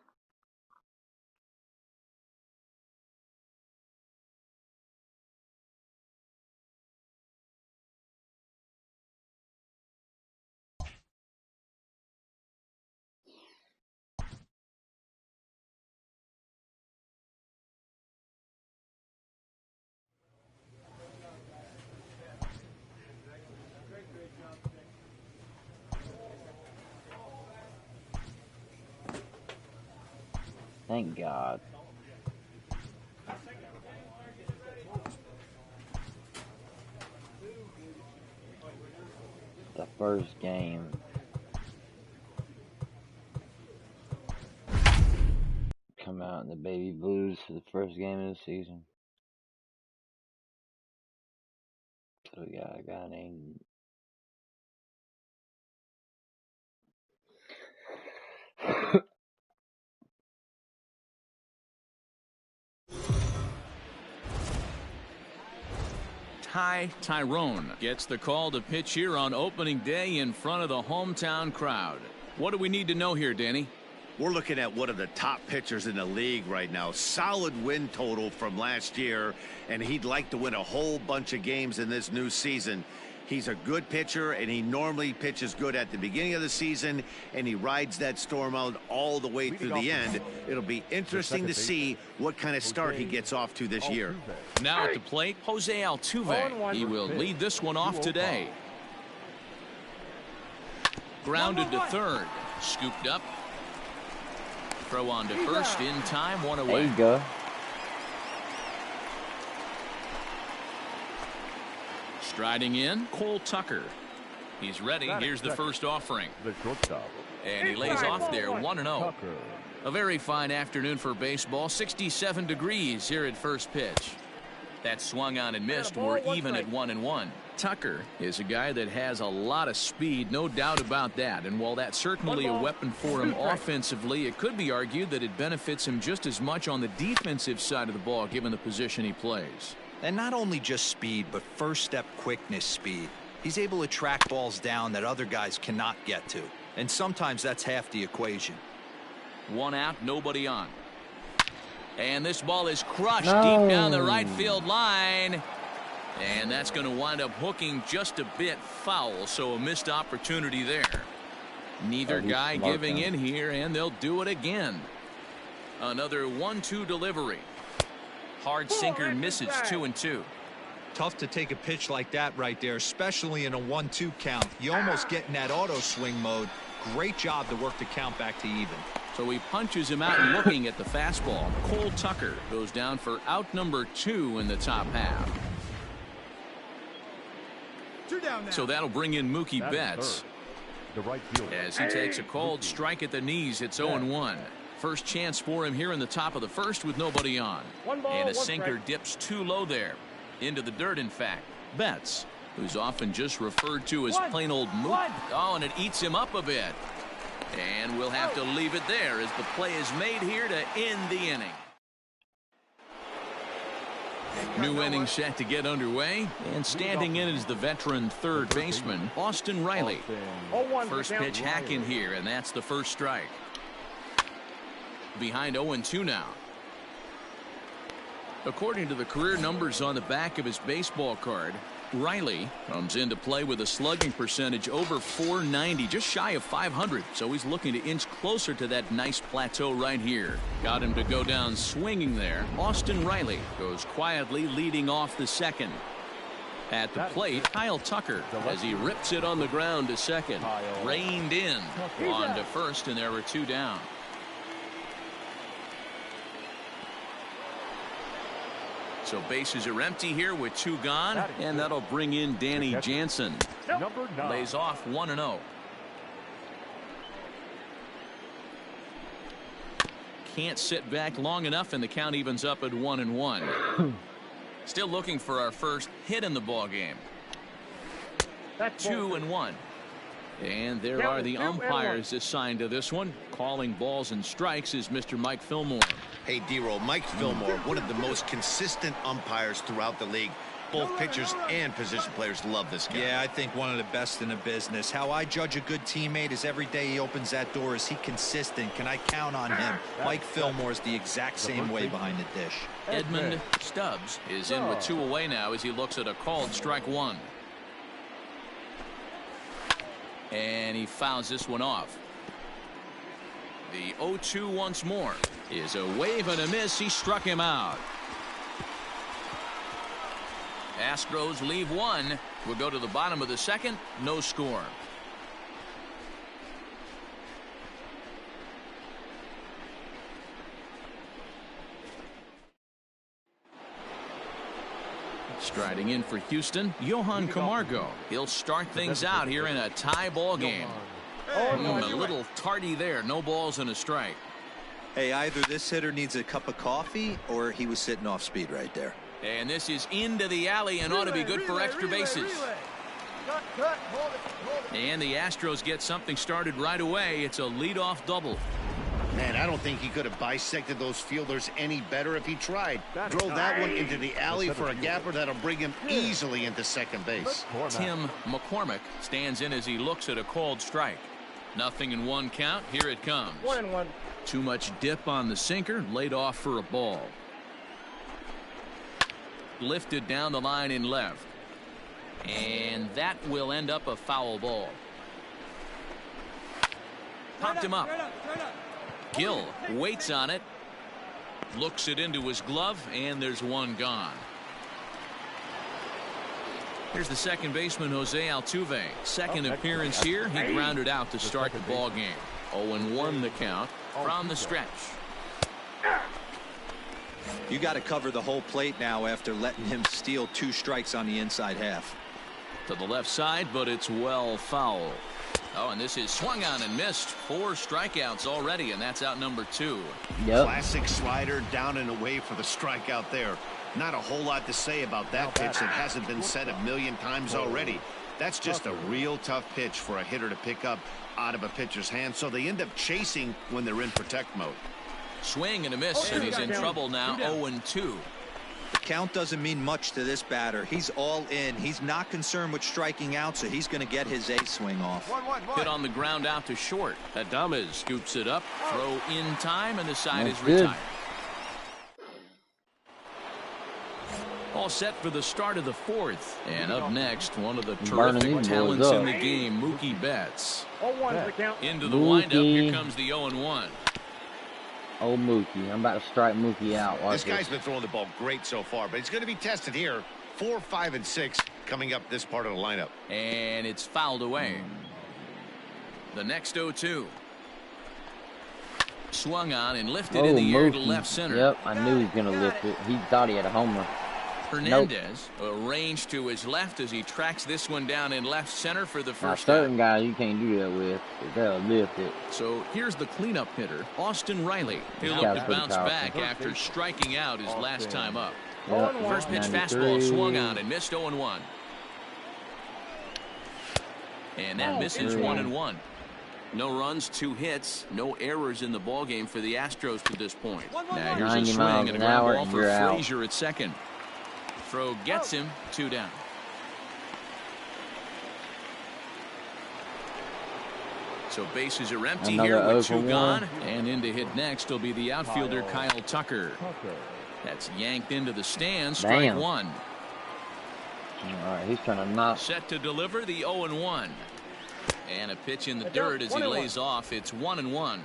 Thank God. The first game. Come out in the baby blues for the first game of the season. So we got a guy named Tyrone gets the call to pitch here on opening day in front of the hometown crowd. What do we need to know here, Danny? we're looking at one of the top pitchers in the league right now. Solid win total from last year, and he'd like to win a whole bunch of games in this new season. He's a good pitcher, and he normally pitches good at the beginning of the season, and he rides that storm out all the way through the end. It'll be interesting to see what kind of start he gets off to this year. Now at the plate, Jose Altuve. He will lead this one off today. Grounded to third. Scooped up. Throw on to first in time. One away. There you go. Striding in, Cole Tucker. He's ready. Here's the first offering. The shortstop. And he lays off there, 1-0. A very fine afternoon for baseball. 67 degrees here at first pitch. That swung on and missed. We're even at 1-1. Tucker is a guy that has a lot of speed, no doubt about that. And while that's certainly a weapon for him offensively, it could be argued that it benefits him just as much on the defensive side of the ball, given the position he plays. And not only just speed, but first step quickness speed. He's able to track balls down that other guys cannot get to. And sometimes that's half the equation. One out, nobody on. And this ball is crushed deep down the right field line. And that's going to wind up hooking just a bit foul, so a missed opportunity there. Neither guy giving in here, and they'll do it again. Another 1-2 delivery. Hard sinker misses, 2-2. Tough to take a pitch like that right there, especially in a 1-2 count. You almost get in that auto swing mode. Great job to work the count back to even. So he punches him out looking at the fastball. Cole Tucker goes down for out number 2 in the top half. So that'll bring in Mookie Betts. the right fielder. As he takes a called strike at the knees, it's 0-1. First chance for him here in the top of the first with nobody on. And a sinker dips too low there. Into the dirt, in fact. Betts, who's often just referred to as plain old moot. Oh, and it eats him up a bit. And we'll have to leave it there as the play is made here to end the inning. New inning set to get underway, and standing in is the veteran third baseman, Austin Riley. First pitch hacking here, and that's the first strike. Behind 0-2 now. According to the career numbers on the back of his baseball card, Riley comes into play with a slugging percentage over 490, just shy of 500. So he's looking to inch closer to that nice plateau right here. Got him to go down swinging there. Austin Riley goes quietly leading off the second. At the plate, Kyle Tucker, as he rips it on the ground to second. Reined in on to first, and there were two down. So bases are empty here with two gone, and that'll bring in Danny Jansen. Lays off 1-0. Can't sit back long enough, and the count evens up at 1-1. Still looking for our first hit in the ball game. 2-1. And there are the umpires assigned to this one. Calling balls and strikes is Mr. Mike Fillmore. Hey, D-Roll, Mike Fillmore, one of the most consistent umpires throughout the league. Both pitchers and position players love this guy. Yeah, I think one of the best in the business. How I judge a good teammate is every day he opens that door. Is he consistent? Can I count on him? Mike Fillmore is the exact same way behind the dish. Edmund Stubbs is in with two away now as he looks at a called strike one. And he fouls this one off. The 0-2 once more is a wave and a miss. He struck him out. Astros leave one. We'll go to the bottom of the second. No score. Striding in for Houston, Johan Camargo. He'll start things out here in a tie ball game. A little tardy there. No balls and a strike. Hey, either this hitter needs a cup of coffee or he was sitting off speed right there. And this is into the alley and ought to be good for extra bases. And the Astros get something started right away. It's a leadoff double. Man, I don't think he could have bisected those fielders any better if he tried. Drove that one into the alley for a gapper that'll bring him easily into second base. Tim McCormick stands in as he looks at a called strike. 0-1 count. Here it comes. 1-1. Too much dip on the sinker. Laid off for a ball. Lifted down the line in left. And that will end up a foul ball. Popped him up. Gill waits on it. Looks it into his glove, and there's one gone. Here's the second baseman, Jose Altuve. Second appearance here. He grounded out to start the ball game. 0-1 the count from the stretch. You got to cover the whole plate now after letting him steal 2 strikes on the inside half. To the left side, but it's well foul. Oh, and this is swung on and missed. 4 strikeouts already, and that's out number 2. Yep. Classic slider down and away for the strikeout there. Not a whole lot to say about that pitch that hasn't been said a million times already. That's just a real tough pitch for a hitter to pick up out of a pitcher's hand, so they end up chasing when they're in protect mode. Swing and a miss, and he's in trouble now. 0-2. The count doesn't mean much to this batter. He's all in. He's not concerned with striking out, so he's going to get his A swing off. Hit on the ground out to short. Adames scoops it up. Throw in time, and the side That's is good. retired. All set for the start of the 4th. And up next, one of the terrific talents in the game, Mookie Betts. 0-1 the count. Into the windup. Here comes the 0-1. Oh, Mookie. I'm about to strike Mookie out. This guy's been throwing the ball great so far, but he's going to be tested here. 4, 5, and 6 coming up this part of the lineup. And it's fouled away. The next 0-2. Swung on and lifted in the air to left center. Yep, I knew he was going to lift it. He thought he had a homer. Hernandez arranged to his left as he tracks this one down in left center for the Now, first certain out. guys you can't do that with. They'll lift it. So here's the cleanup hitter, Austin Riley. He'll look to bounce back after striking out his last time up. Yep, First pitch 93. fastball swung on and missed 0-1. And that misses 1-1. No runs, 2 hits, no errors in the ballgame for the Astros to this point. Now here's a 90 swing miles and a an ground hour ball and for you're out. Frazier at second. Throw gets him, 2 down. So bases are empty Another here with 2 0 for 1. gone. And in to hit next will be the outfielder Kyle Tucker. That's yanked into the stands, strike Damn. 1. All right, he's trying to knock. Set to deliver the 0-1. And a pitch in the dirt as he lays off. It's 1-1.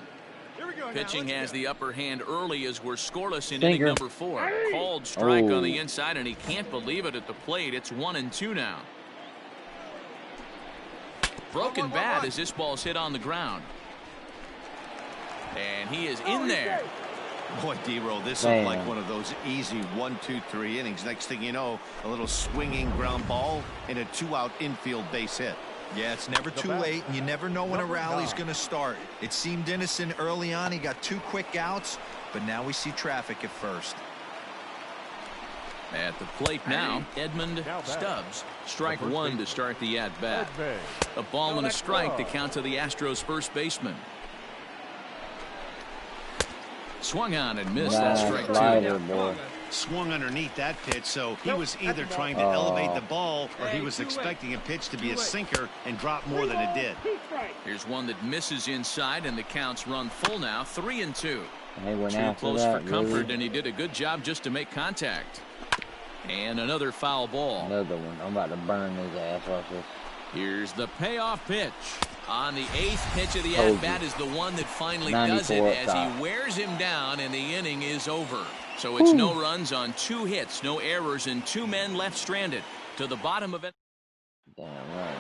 Pitching has the upper hand early as we're scoreless in inning number 4. Called strike on the inside, and he can't believe it at the plate. It's 1-2 now. Broken bat as this ball's hit on the ground. And he is in there. Boy, D-Roll, this Damn. looked like one of those easy 1, 2, 3 innings. Next thing you know, a little swinging ground ball and a 2-out infield base hit. Yeah, it's never too late, and you never know when a rally's going to start. It seemed innocent early on. He got 2 quick outs, but now we see traffic at first. At the plate now, Edmund Stubbs. Strike 1 to start the at-bat. A ball and a strike to count to the Astros first baseman. Swung on and missed. That's strike 2. Boy. Swung underneath that pitch, so he was either trying to elevate the ball or he was expecting a pitch to be a sinker and drop more than it did. Here's one that misses inside, and the count's run full now, 3-2. He went Too after close that, for comfort, really. and he did a good job just to make contact. And another foul ball. Another one. I'm about to burn his ass. Watch this. Here's the payoff pitch. On the 8th pitch of the Told at-bat you. is the one that finally does it 94 as up top. he wears him down, and the inning is over. So it's no runs on 2 hits, no errors, and 2 men left stranded. To the bottom of it. Damn right.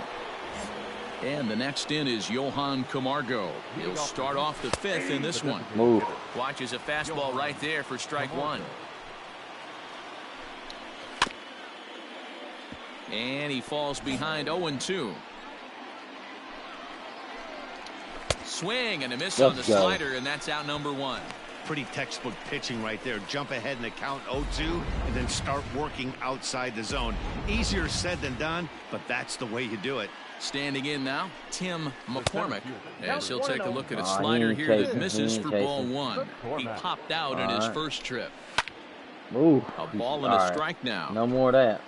And the next in is Johan Camargo. He'll start off the 5th in this one. Move. Watches a fastball right there for strike 1. And he falls behind 0-2. Swing and a miss on the slider, and that's out number 1. Pretty textbook pitching right there. Jump ahead in the count 0-2 and then start working outside the zone. Easier said than done, but that's the way you do it. Standing in now, Tim McCormick, as he'll take a look at a He slider ain't here that chasing. misses He for ain't ball chasing. 1. He popped out in his first trip. Ooh, A ball and a strike now. No more of that.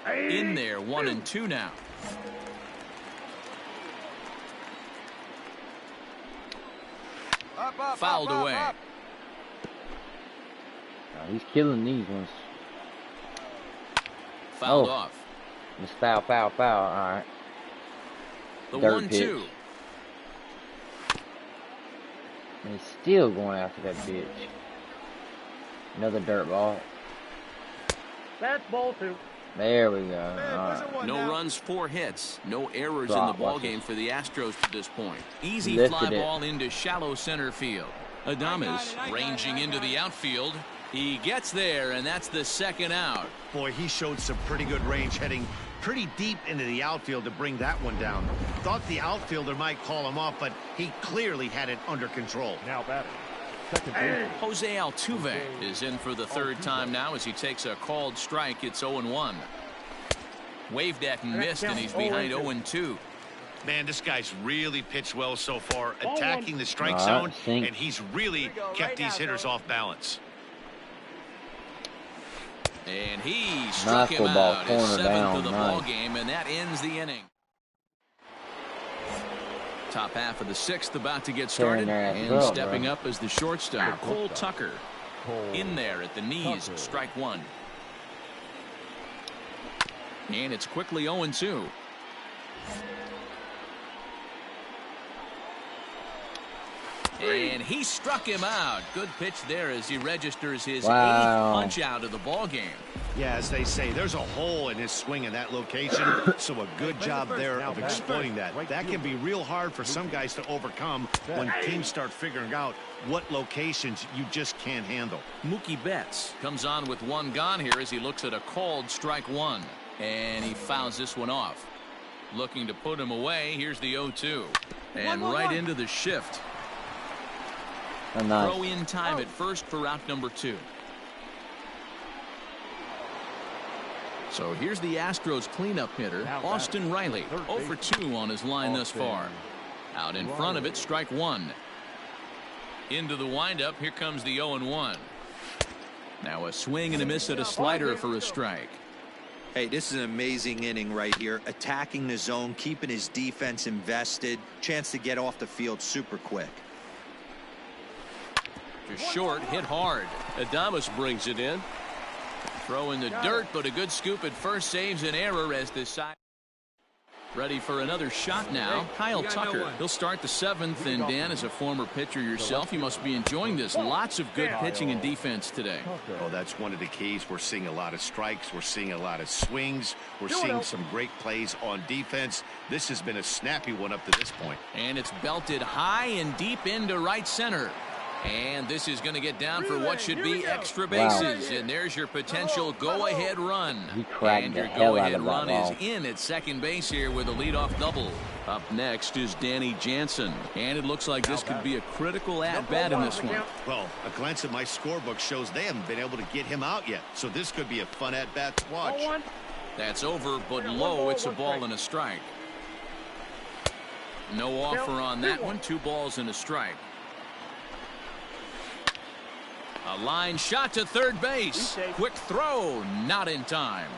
In there, 1-2 now. Fouled away. Oh, he's killing these ones. Fouled off. It's foul, foul, foul. All right. The Dirt 1-2. pitch. And he's still going after that bitch. Another dirt ball. That's ball 2. There we go. All right. No runs, 4 hits. No errors Drop, in the watch ballgame for the Astros to this point. Easy Lifted fly it. ball into shallow center field. Adames ranging into the outfield. He gets there, and that's the 2nd out. Boy, he showed some pretty good range heading pretty deep into the outfield to bring that one down. Thought the outfielder might call him off, but he clearly had it under control. Now batting. Second base. Jose Altuve is in for the 3rd time now as he takes a called strike. It's 0-1. Waved at and missed, and he's behind 0-2. Man, this guy's really pitched well so far, attacking the strike All zone, right, sink. and he's really kept these hitters off balance. And he struck Nice him football, out, his corner 7th down, of the nice. ball game, and that ends the inning. Top half of the 6th about to get started, their ass and up, stepping bro. up as the shortstop, Cole Tucker. In there at the knees, strike 1. And it's quickly 0-2. And he struck him out. Good pitch there as he registers his 8th punch out of the ball game. Yeah, as they say, there's a hole in his swing in that location, so a good job there of exploiting that. That can be real hard for some guys to overcome when teams start figuring out what locations you just can't handle. Mookie Betts comes on with one gone here as he looks at a called strike one. And he fouls this one off. Looking to put him away. Here's the 0-2. And right into the shift. Nice. Throw in time at first for out number 2. So here's the Astros cleanup hitter, Austin Riley. 0 for 2 on his line thus far. Out in front of it, strike one. Into the windup, here comes the 0-1. Now a swing and a miss at a slider for a strike. Hey, this is an amazing inning right here. Attacking the zone, keeping his defense invested. Chance to get off the field super quick. To short, hit hard. Adames brings it in. Throw in the dirt, but a good scoop at first saves an error as the side. Ready for another shot now. Kyle Tucker. He'll start the 7th, and Dan, as a former pitcher yourself, you must be enjoying this. Lots of good pitching and defense today. Oh, that's one of the keys. We're seeing a lot of strikes. We're seeing a lot of swings. We're seeing some great plays on defense. This has been a snappy one up to this point. And it's belted high and deep into right center. And this is going to get down for what should be extra bases. And there's your potential go-ahead run. And your go-ahead run is in at second base here with a leadoff double. Up next is Danny Jansen. And it looks like this could be a critical at-bat in this one. Well, a glance at my scorebook shows they haven't been able to get him out yet. So this could be a fun at-bat to watch. That's over, but low. It's a ball and a strike. No offer on that one. 2 balls and a strike. A line shot to third base. Quick throw, not in time.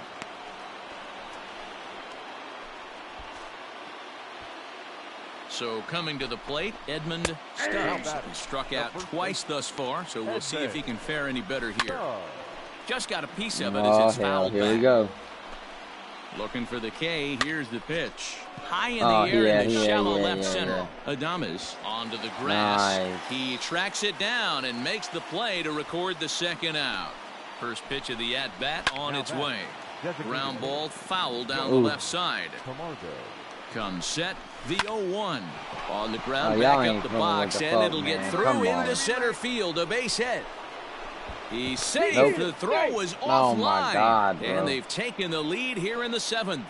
So coming to the plate, Edmund Stubbs. He struck out twice thus far, so we'll see if he can fare any better here. Just got a piece of it as it's fouled back. Here we go. Looking for the K. Here's the pitch. High in the air in the shallow left center. Adames onto the grass. Nice. He tracks it down and makes the play to record the second out. First pitch of the at-bat on its way. Ground ball foul down the left side. Comes set. The 0-1. On the ground, back up the box, and it'll get through into center field. A base hit. He saved. The throw was offline. And they've taken the lead here in the 7th.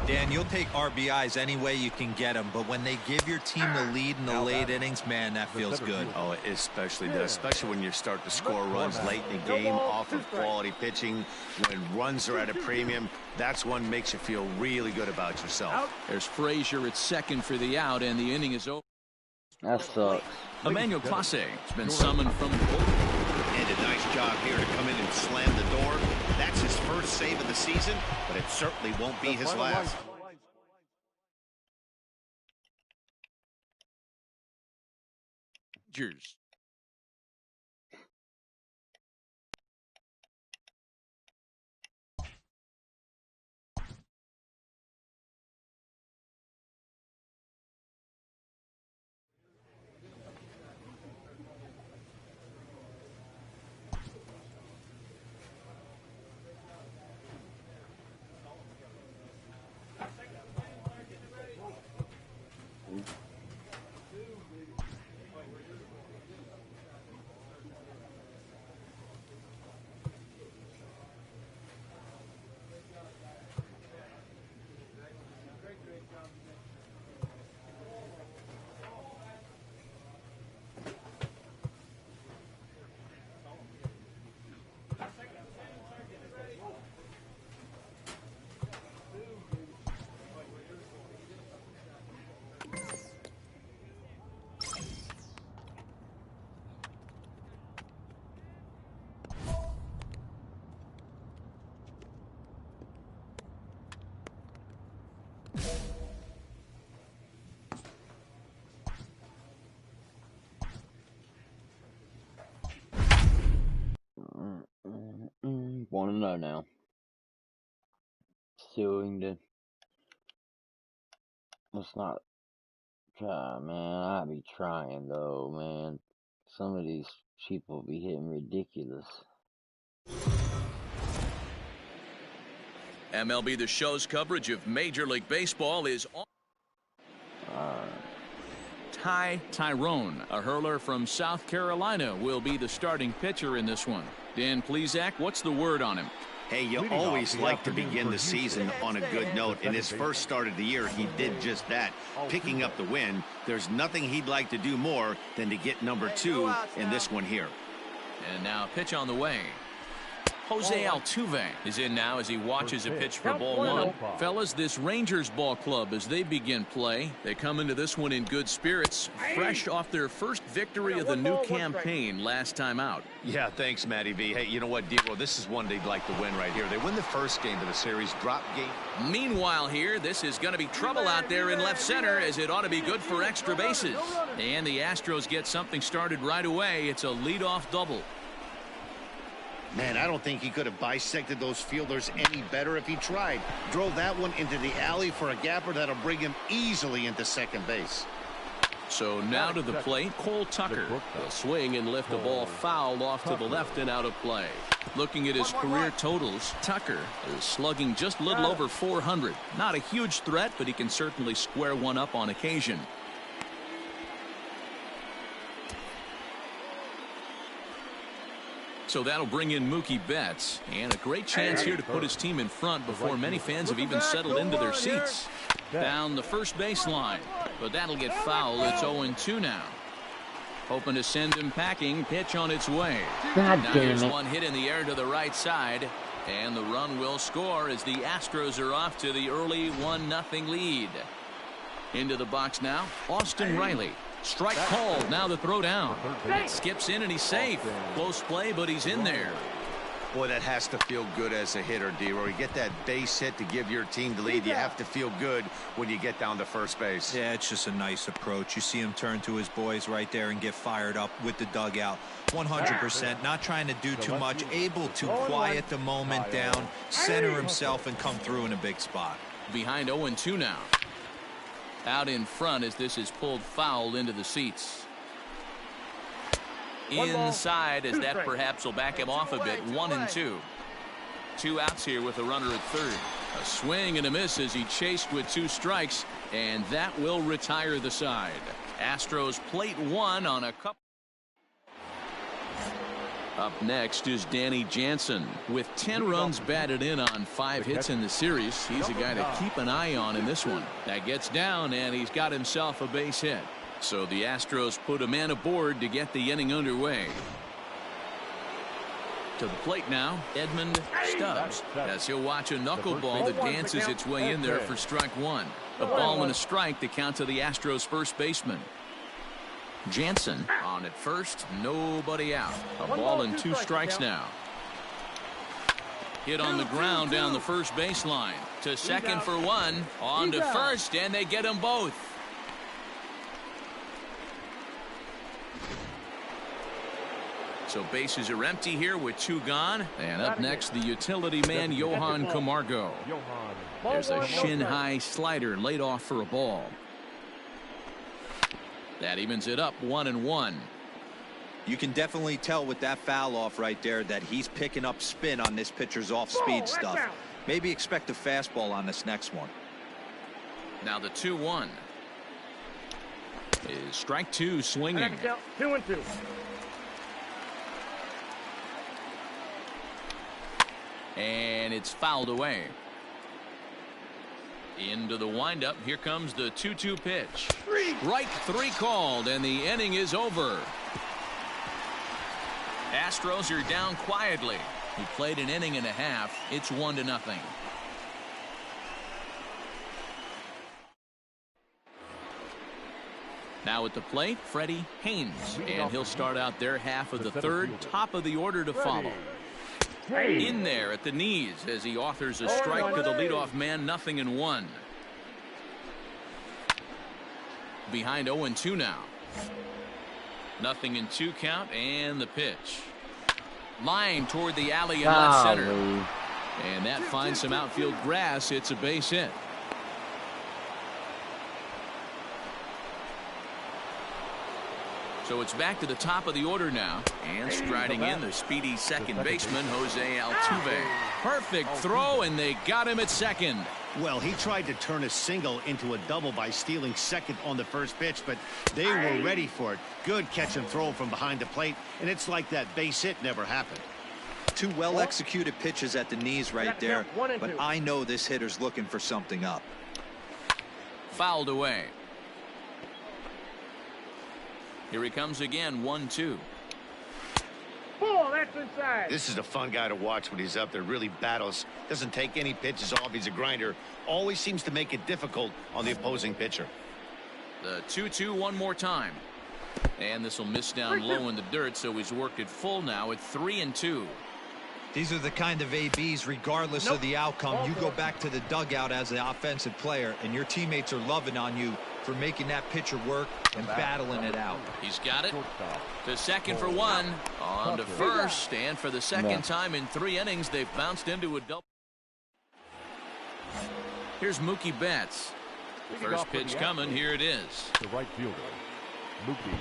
Dan, you'll take RBIs any way you can get them, but when they give your team the lead in the late innings, man, that feels good. Oh, it especially does, especially when you start to score runs late in the game off of quality pitching. When runs are at a premium, that's one makes you feel really good about yourself. There's Frazier at second for the out, and the inning is over. That sucks. Emmanuel Clase has been summoned from the bullpen. And a nice job here to come in and slam the door. That's his first save of the season, but it certainly won't be his last. Cheers. Want to know now. Suing the. Let's not God, man, I be trying though, man. Some of these people be hitting ridiculous. MLB The Show's coverage of Major League Baseball is on. Tyrone, a hurler from South Carolina, will be the starting pitcher in this one. Dan Plesac, what's the word on him? Hey, you always like to begin the season on a good note. In his first start of the year, he did just that, picking up the win. There's nothing he'd like to do more than to get number 2 in this one here. And now pitch on the way. Jose Altuve is in now as he watches a pitch for ball 1. Fellas, this Rangers ball club, as they begin play, they come into this one in good spirits, fresh off their first victory of the new campaign last time out. Yeah, thanks, Matty V. Hey, you know what, D-Roll, this is one they'd like to win right here. They win the first game of the series, drop game. Meanwhile here, this is going to be trouble out there in left center, as it ought to be good for extra bases. And the Astros get something started right away. It's a leadoff double. Man, I don't think he could have bisected those fielders any better if he tried. Drove that one into the alley for a gapper that'll bring him easily into second base. So now to the plate, Cole Tucker. He'll swing and lift the ball foul off to the left and out of play. Looking at his career totals, Tucker is slugging just a little over 400. Not a huge threat, but he can certainly square one up on occasion. So that'll bring in Mookie Betts, and a great chance here to put his team in front before many fans have even settled into their seats. Down the first baseline, but that'll get foul. It's 0-2 now. Hoping to send him packing. Pitch on its way. God now damn here's it. one hit in the air to the right side, and the run will score as the Astros are off to the early 1-0 lead. Into the box now, Austin Riley. Strike called. Now the throw down. Skips in and he's safe. Close play, but he's in there. Boy, that has to feel good as a hitter, D-Roll. You get that base hit to give your team the lead. You have to feel good when you get down to first base. Yeah, it's just a nice approach. You see him turn to his boys right there and get fired up with the dugout. 100%, not trying to do too much, able to quiet the moment down, center himself, and come through in a big spot. Behind 0-2 now. Out in front as this is pulled foul into the seats. Inside as that perhaps will back him off a bit. 1-2. 2 outs here with a runner at third. A swing and a miss as he chased with 2 strikes, and that will retire the side. Astros plate 1 on a couple. Up next is Danny Jansen. With 10 runs batted in on 5 hits in the series, he's a guy to keep an eye on in this one. That gets down, and he's got himself a base hit. So the Astros put a man aboard to get the inning underway. To the plate now, Edmund Stubbs, as he'll watch a knuckleball that dances its way in there for strike 1. A ball and a strike to count to the Astros first baseman. Jansen on at first, nobody out. A ball and 2 strikes now. Hit on the ground down the first baseline. To second for 1. On to first, and they get them both. So bases are empty here with 2 gone. And up next, the utility man, Johan Camargo. There's a shin-high slider laid off for a ball. That evens it up 1-1. You can definitely tell with that foul off right there that he's picking up spin on this pitcher's off-speed stuff. Maybe expect a fastball on this next one. Now the 2-1 is strike 2 swinging. 2-2. And it's fouled away. Into the windup. Here comes the 2-2 pitch. Strike 3 called, and the inning is over. Astros are down quietly. He played an inning and a half. It's 1-0. Now at the plate, Freddie Haynes, and he'll start out their half of the third. Top of the order to follow. In there at the knees as he authors a strike to the leadoff man. 0-1. Behind 0-2 now. 0-2 count, and the pitch. Line toward the alley in left center. And that finds some outfield grass. It's a base hit. So it's back to the top of the order now. And striding in, the speedy second baseman, Jose Altuve. Perfect throw, and they got him at second. Well, he tried to turn a single into a double by stealing second on the first pitch, but they were ready for it. Good catch and throw from behind the plate, and it's like that base hit never happened. Two well-executed pitches at the knees right there, but I know this hitter's looking for something up. Fouled away. Here he comes again, 1-2. Ball, that's inside. This is a fun guy to watch when he's up there. Really battles. Doesn't take any pitches off. He's a grinder. Always seems to make it difficult on the opposing pitcher. The 2-2 one more time. And this will miss down low in the dirt, so he's worked it full now at 3-2. These are the kind of ABs, regardless of the outcome, you go back to the dugout as the offensive player, and your teammates are loving on you for making that pitcher work and battling it out. He's got it to second for one, on to first, and for the second time in 3 innings, they've bounced into a double. Here's Mookie Betts. First pitch coming. Here it is. The right fielder, Mookie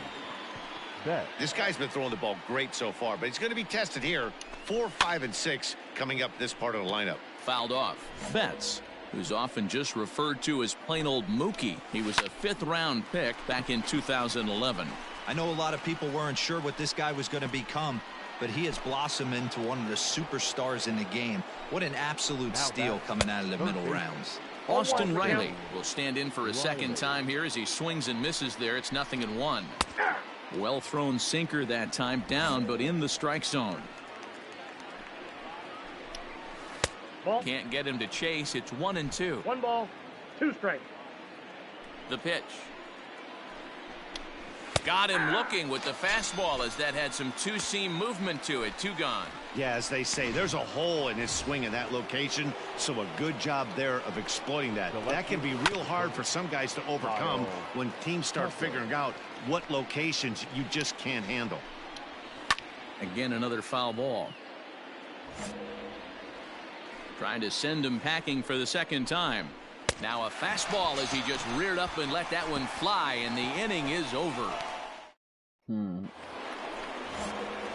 Betts. This guy's been throwing the ball great so far, but he's going to be tested here. 4, 5, and 6 coming up this part of the lineup. Fouled off. Betts, who's often just referred to as plain old Mookie. He was a 5th-round pick back in 2011. I know a lot of people weren't sure what this guy was going to become, but he has blossomed into one of the superstars in the game. What an absolute steal coming out of the middle rounds. Austin Riley will stand in for a second time here as he swings and misses there. It's 0-1. Well thrown sinker that time, down but in the strike zone. Ball. Can't get him to chase. It's 1-2. 1 ball, 2 strikes. The pitch. Got him looking with the fastball as that had some two-seam movement to it. 2 gone. Yeah, as they say, there's a hole in his swing in that location, so a good job there of exploiting that. That can be real hard for some guys to overcome when teams start figuring out what locations you just can't handle. Again, another foul ball. Trying to send him packing for the second time. Now a fastball as he just reared up and let that one fly, and the inning is over.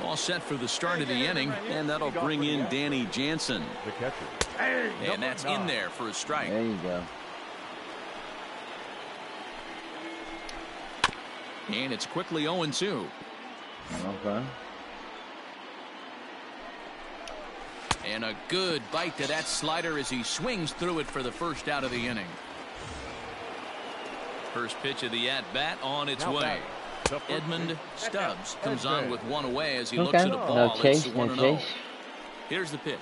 All set for the start of the inning, and that'll bring in Danny Jansen. The catcher. And that's in there for a strike. There you go. And it's quickly 0-2. Okay. And a good bite to that slider as he swings through it for the first out of the inning. First pitch of the at-bat on its way. Edmund Stubbs comes on with 1 away as he looks at a ball. No chase, It's no 1-0. chase. Here's the pitch.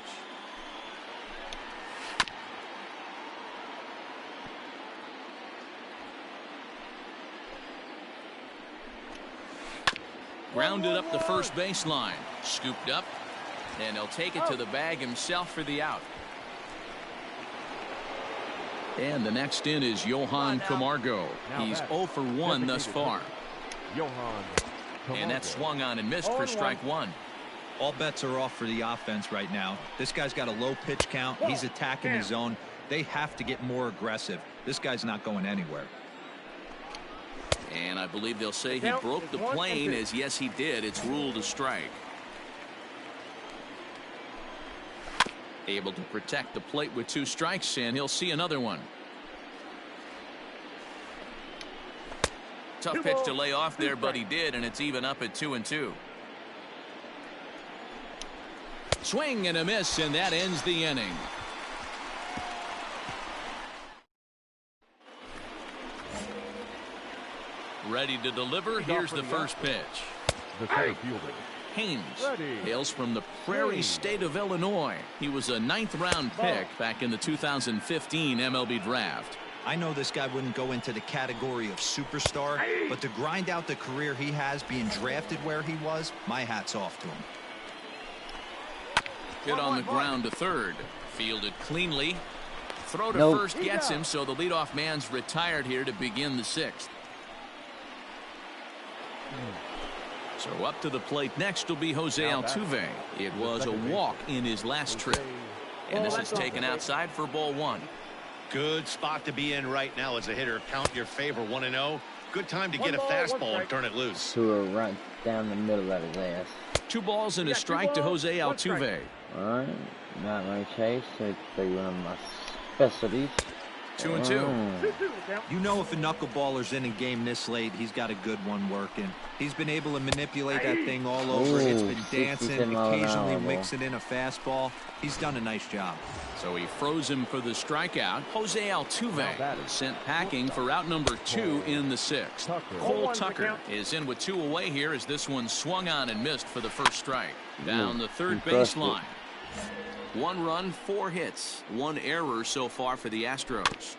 Grounded up the first baseline. Scooped up. And he'll take it to the bag himself for the out. And the next in is Johan Camargo. He's 0 for 1 thus far. And that's swung on and missed for strike 1. All bets are off for the offense right now. This guy's got a low pitch count. He's attacking his zone. They have to get more aggressive. This guy's not going anywhere. And I believe they'll say he broke the plane, as yes he did. It's ruled a strike. Able to protect the plate with 2 strikes, and he'll see another one. Tough pitch to lay off there, but he did, and it's even up at 2-2. Swing and a miss, and that ends the inning. Ready to deliver. Here's the first pitch. The center fielder, Haynes hails from the Prairie State of Illinois. He was a 9th-round pick back in the 2015 MLB draft. I know this guy wouldn't go into the category of superstar, but to grind out the career he has being drafted where he was, my hat's off to him. Hit on the ground to third. Fielded cleanly. Throw to first gets him, so the leadoff man's retired here to begin the 6th. So up to the plate next will be Jose Altuve. It was a walk in his last trip. And this is taken outside for ball 1. Good spot to be in right now as a hitter. Count your favor, 1-0. Good time to get a fastball and turn it loose. To a right down the middle of his ass. 2 balls and a strike to Jose Altuve. All right, not my chase. It's one of my specialties. 2-2. You know, if a knuckleballer's in a game this late, he's got a good one working. He's been able to manipulate that thing all over. It's been dancing, occasionally mixing in a fastball. He's done a nice job. So he froze him for the strikeout. Jose Altuve sent packing for out number 2 in the 6th. Cole Tucker is in with 2 away here as this one swung on and missed for the first strike. Down the third baseline. 1 run, 4 hits, 1 error so far for the Astros.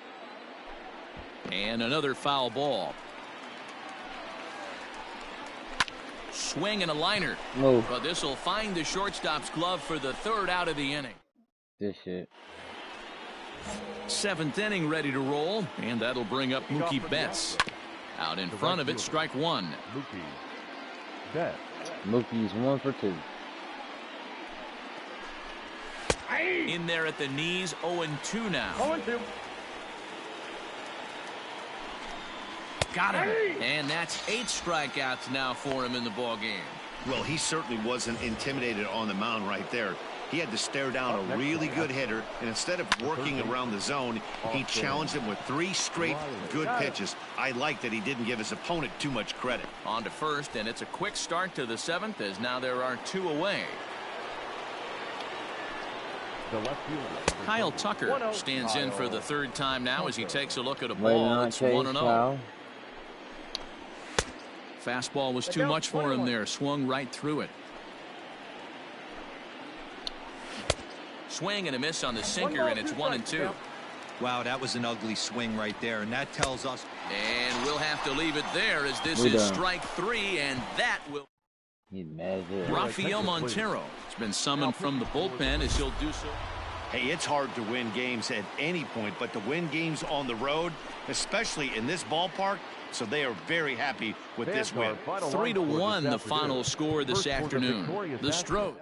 And another foul ball. Swing and a liner. But this will find the shortstop's glove for the 3rd out of the inning. This shit. 7th inning ready to roll, and that'll bring up Mookie Betts. Out in front of it, strike 1. Mookie Betts. Mookie's 1 for 2. In there at the knees, 0-2 now. 0-2. Got him. And that's 8 strikeouts now for him in the ball game. Well, he certainly wasn't intimidated on the mound right there. He had to stare down a really good hitter, and instead of working around the zone, he challenged him with 3 straight good pitches. I like that he didn't give his opponent too much credit. On to first, and it's a quick start to the 7th as now there are 2 away. Kyle Tucker stands in for the 3rd time now as he takes a look at a ball that's 1-0. Fastball was too much for him there. Swung right through it. Swing and a miss on the sinker, and it's 1-2. Wow, that was an ugly swing right there, and that tells us. And we'll have to leave it there as this is strike 3, and that will. Rafael Montero has been summoned from the bullpen as he'll do so. Hey, it's hard to win games at any point, but to win games on the road, especially in this ballpark, so they are very happy with this win. 3-1 the final score this afternoon. The Stros.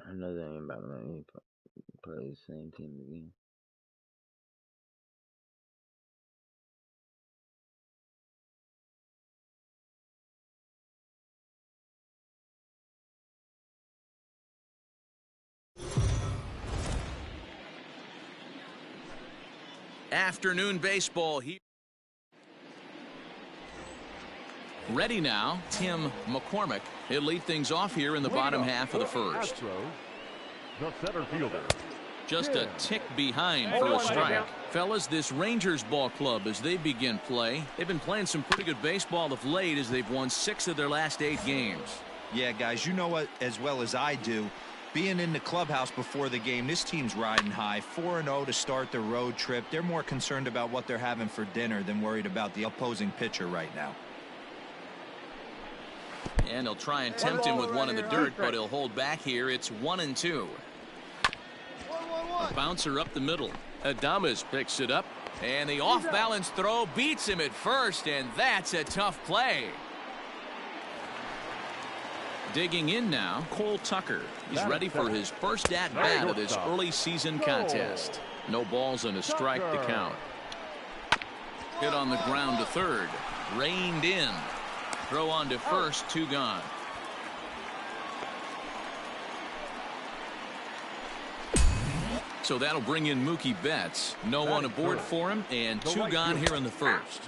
I know that ain't about to let me play the same team again. Afternoon baseball here. Ready now, Tim McCormick. He'll lead things off here in the bottom half of the first. The center fielder. Just a tick behind for a strike. Fellas, this Rangers ball club, as they begin play, they've been playing some pretty good baseball of late as they've won 6 of their last 8 games. Yeah, guys, you know what as well as I do. Being in the clubhouse before the game, this team's riding high. 4-0 to start the road trip. They're more concerned about what they're having for dinner than worried about the opposing pitcher right now. And he'll try and tempt him with one in the dirt, but he'll hold back here. It's 1-2. A bouncer up the middle. Adames picks it up. And the off-balance throw beats him at first, and that's a tough play. Digging in now, Cole Tucker. He's ready for his first at-bat of this early season contest. No balls and a strike to count. Hit on the ground to third. Reined in. Throw on to first, 2 gone. So that'll bring in Mookie Betts. No one aboard for him, and 2 gone here in the first.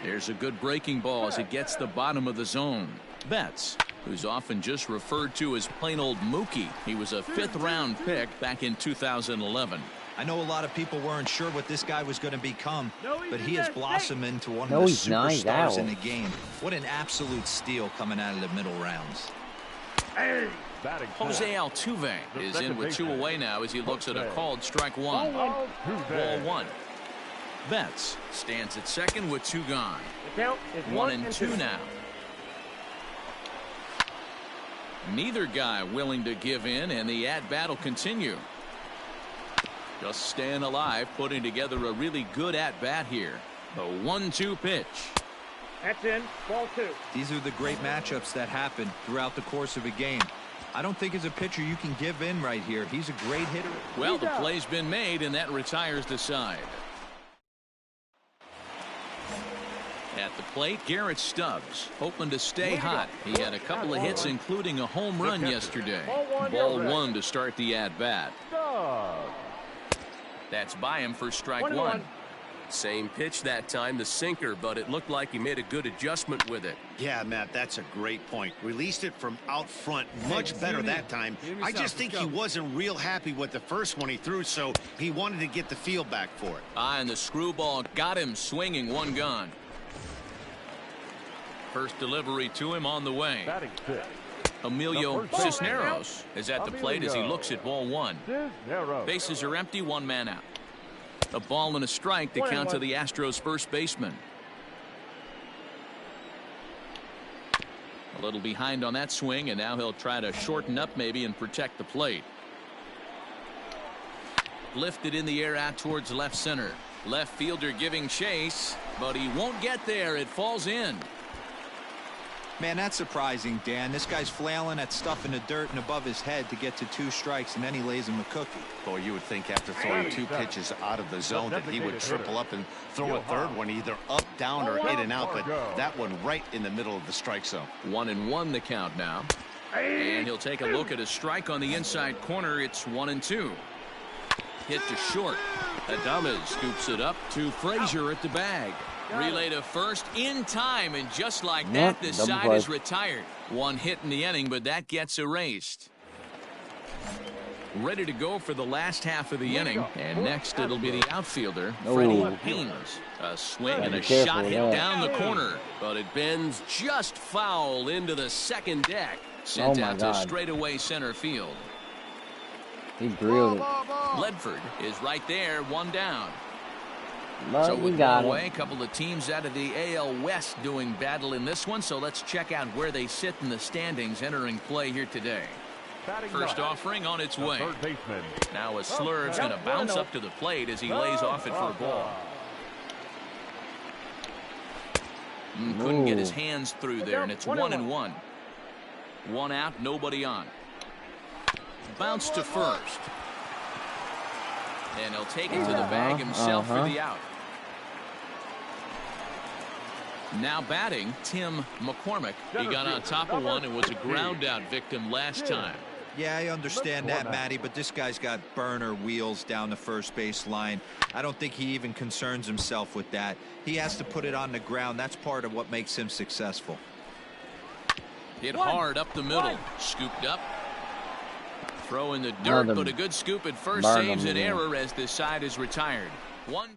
There's a good breaking ball as it gets the bottom of the zone. Betts, who's often just referred to as plain old Mookie. He was a 5th-round pick back in 2011. I know a lot of people weren't sure what this guy was going to become, but he has blossomed into one of the superstars in the game. What an absolute steal coming out of the middle rounds. Jose Altuve is in with 2 away now as he looks at a called strike 1. Ball 1. Betts stands at second with 2 gone. 1 and 2 now. Neither guy willing to give in, and the at-bat will continue. Just staying alive, putting together a really good at-bat here. The 1-2 pitch. That's in. Ball 2. These are the great matchups that happen throughout the course of a game. I don't think as a pitcher you can give in right here. He's a great hitter. Well, the play's been made, and that retires the side. At the plate, Garrett Stubbs, hoping to stay hot. He had a couple of hits, including a home run yesterday. Ball 1 to start the at-bat. That's by him for strike 1. Same pitch that time, the sinker, but it looked like he made a good adjustment with it. Yeah, Matt, that's a great point. Released it from out front much better that time. I just think he wasn't real happy with the first one he threw, so he wanted to get the feel back for it. And the screwball got him swinging, 1 gone. First delivery to him on the way. Emilio Cisneros is at the plate as he looks at ball 1. Bases are empty, 1 man out. A ball and a strike to count to the Astros first baseman. A little behind on that swing, and now he'll try to shorten up maybe and protect the plate. Lifted in the air out towards left center. Left fielder giving chase, but he won't get there. It falls in. Man, that's surprising, Dan. This guy's flailing at stuff in the dirt and above his head to get to 2 strikes, and then he lays him a cookie. Boy, you would think after throwing 2 pitches out of the zone that he would triple up and throw a third one, either up, down, or in and out, but that one right in the middle of the strike zone. 1-1 the count now. And he'll take a look at a strike on the inside corner. It's 1-2. Hit to short. Adames scoops it up to Frazier at the bag. Relay to first in time, and just like that, the side is retired. 1 hit in the inning, but that gets erased. Ready to go for the last half of the inning, and next it'll be the outfielder, Freddie Haynes. A swing and a shot hit down the corner, but it bends just foul into the second deck. Sent out to straightaway center field. He drilled it. Ledford is right there, 1 down. So we got away, a couple of teams out of the AL West doing battle in this one, so let's check out where they sit in the standings entering play here today. First offering on its way. Now a Slurve's going to bounce up to the plate as he lays off it for a ball. Couldn't get his hands through there, and it's 1-1. 1 out, nobody on. Bounce to first. And he'll take it to the bag himself for the out. Now batting, Tim McCormick. He got on top of one and was a ground out victim last time. Yeah, I understand that, Matty, but this guy's got burner wheels down the first base line. I don't think he even concerns himself with that. He has to put it on the ground. That's part of what makes him successful. Hit hard up the middle. Scooped up. Throw in the dirt, but a good scoop at first saves an error as this side is retired. 1.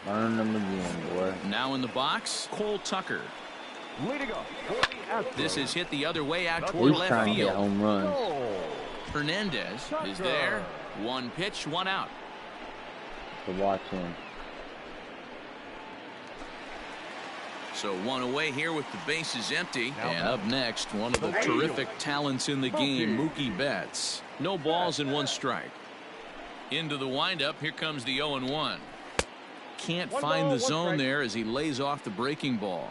Burn them again, boy. Now in the box, Cole Tucker. This is hit the other way out toward left field. Home runs. Hernandez is there. 1 pitch, 1 out. To watch him. So 1 away here with the bases empty. And up next, one of the terrific talents in the game, Mookie Betts. No balls and 1 strike. Into the windup. Here comes the 0-1. Can't find the zone there as he lays off the breaking ball.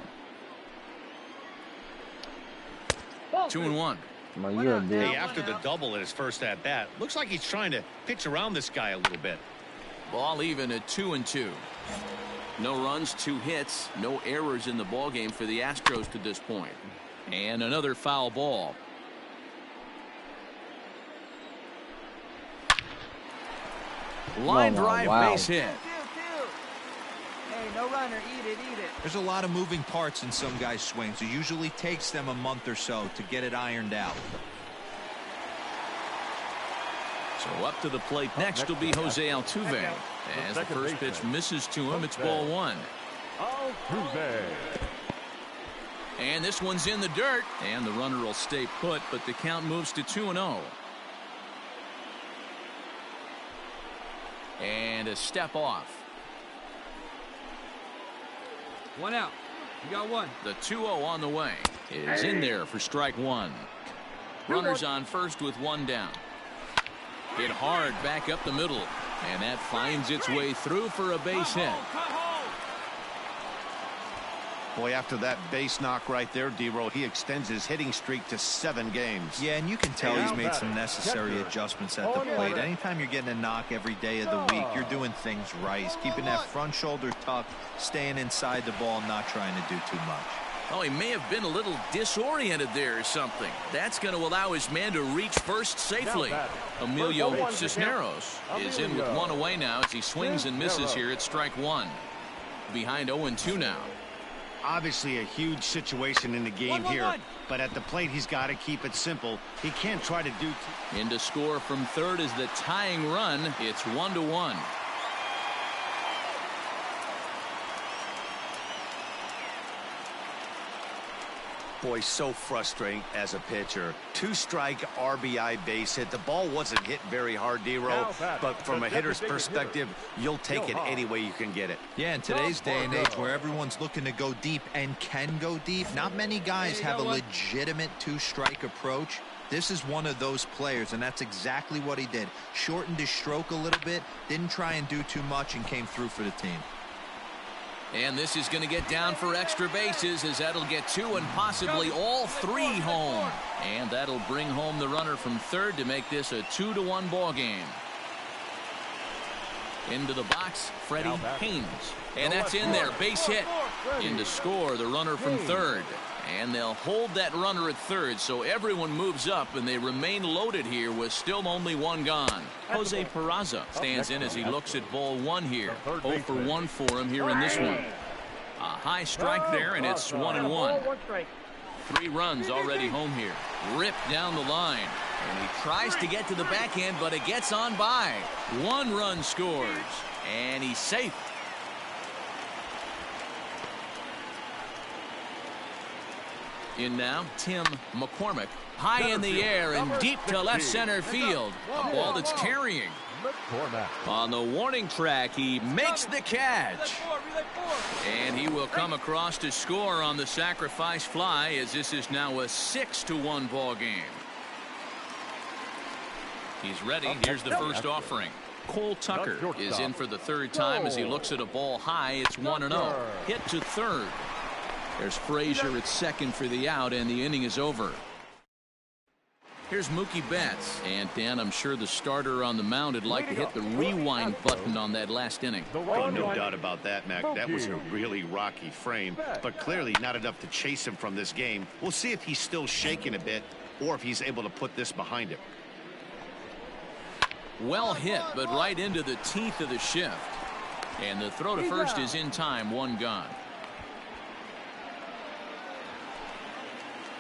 2-1. Well, you're a bitch. Hey, after the double at his first at bat, looks like he's trying to pitch around this guy a little bit. Ball even at 2-2. No runs, 2 hits, no errors in the ball game for the Astros to this point. And another foul ball. Line drive, base hit. Hey, no runner, eat it. There's a lot of moving parts in some guys' swings. It usually takes them a month or so to get it ironed out. So up to the plate next will be Jose Altuve. As the first pitch misses to him, it's ball 1. Altuve. And this one's in the dirt. And the runner will stay put, but the count moves to 2-0. And a step off. 1 out. You got 1. The 2-0 on the way is in there for strike 1. Runners on first with 1 down. Hit hard back up the middle, and that finds its way through for a base hit. Boy, after that base knock right there, D-Roll, he extends his hitting streak to 7 games. Yeah, and you can tell he's made some necessary adjustments at the plate. Anytime you're getting a knock every day of the week, you're doing things right. He's keeping that front shoulder tucked, staying inside the ball, not trying to do too much. Oh, he may have been a little disoriented there or something. That's going to allow his man to reach first safely. Emilio Cisneros is in with 1 away now as he swings and misses here at strike 1. Behind 0-2 now. Obviously a huge situation in the game here, but at the plate he's got to keep it simple. He can't try to do in to score from third is the tying run. It's 1-1. Boy, so frustrating as a pitcher. 2-strike RBI base hit. The ball wasn't hit very hard, D-Roll, but from a hitter's perspective, you'll take it any way you can get it. Yeah, in today's day and age where everyone's looking to go deep and can go deep, not many guys have a legitimate 2-strike approach. This is one of those players, and that's exactly what he did. Shortened his stroke a little bit, didn't try and do too much, and came through for the team. And this is going to get down for extra bases as that'll get 2 and possibly all 3 home. And that'll bring home the runner from third to make this a 2-1 ball game. Into the box, Freddie Haynes. And that's in there, base hit. In to score the runner from third. And they'll hold that runner at third, so everyone moves up, and they remain loaded here with still only 1 gone. Jose Peraza stands in as he looks at ball 1 here. 0 for 1 for him here in this one. A high strike there, and it's 1-1. 3 runs already home here. Ripped down the line, and he tries to get to the backhand, but it gets on by. 1 run scores, and he's safe. In now, Tim McCormick. High in the air and deep to left center field. A ball that's carrying. On the warning track, he makes the catch. And he will come across to score on the sacrifice fly as this is now a 6-1 ball game. He's ready. Here's the first offering. Cole Tucker is in for the 3rd time as he looks at a ball high. It's 1-0. Hit to third. There's Frazier at second for the out, and the inning is over. Here's Mookie Betts. And, Dan, I'm sure the starter on the mound would like to hit the rewind button on that last inning. Oh, no doubt about that, Mac. That was a really rocky frame, but clearly not enough to chase him from this game. We'll see if he's still shaking a bit or if he's able to put this behind him. Well hit, but right into the teeth of the shift. And the throw to first is in time, 1 gone.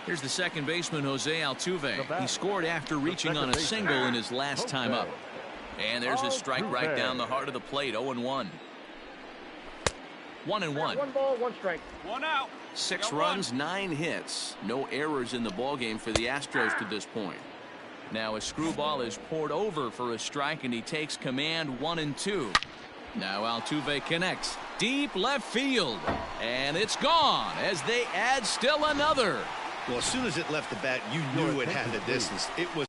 Here's the second baseman, Jose Altuve. He scored after reaching on a single in his last time up. And there's a strike right down the heart of the plate, 0-1. 1-1. 1 ball, 1 strike. 1 out. 6 runs, 9 hits. No errors in the ballgame for the Astros to this point. Now a screwball is poured over for a strike, and he takes command 1-2. Now Altuve connects. Deep left field. And it's gone as they add still another. Well, as soon as it left the bat, you knew it had the distance. It was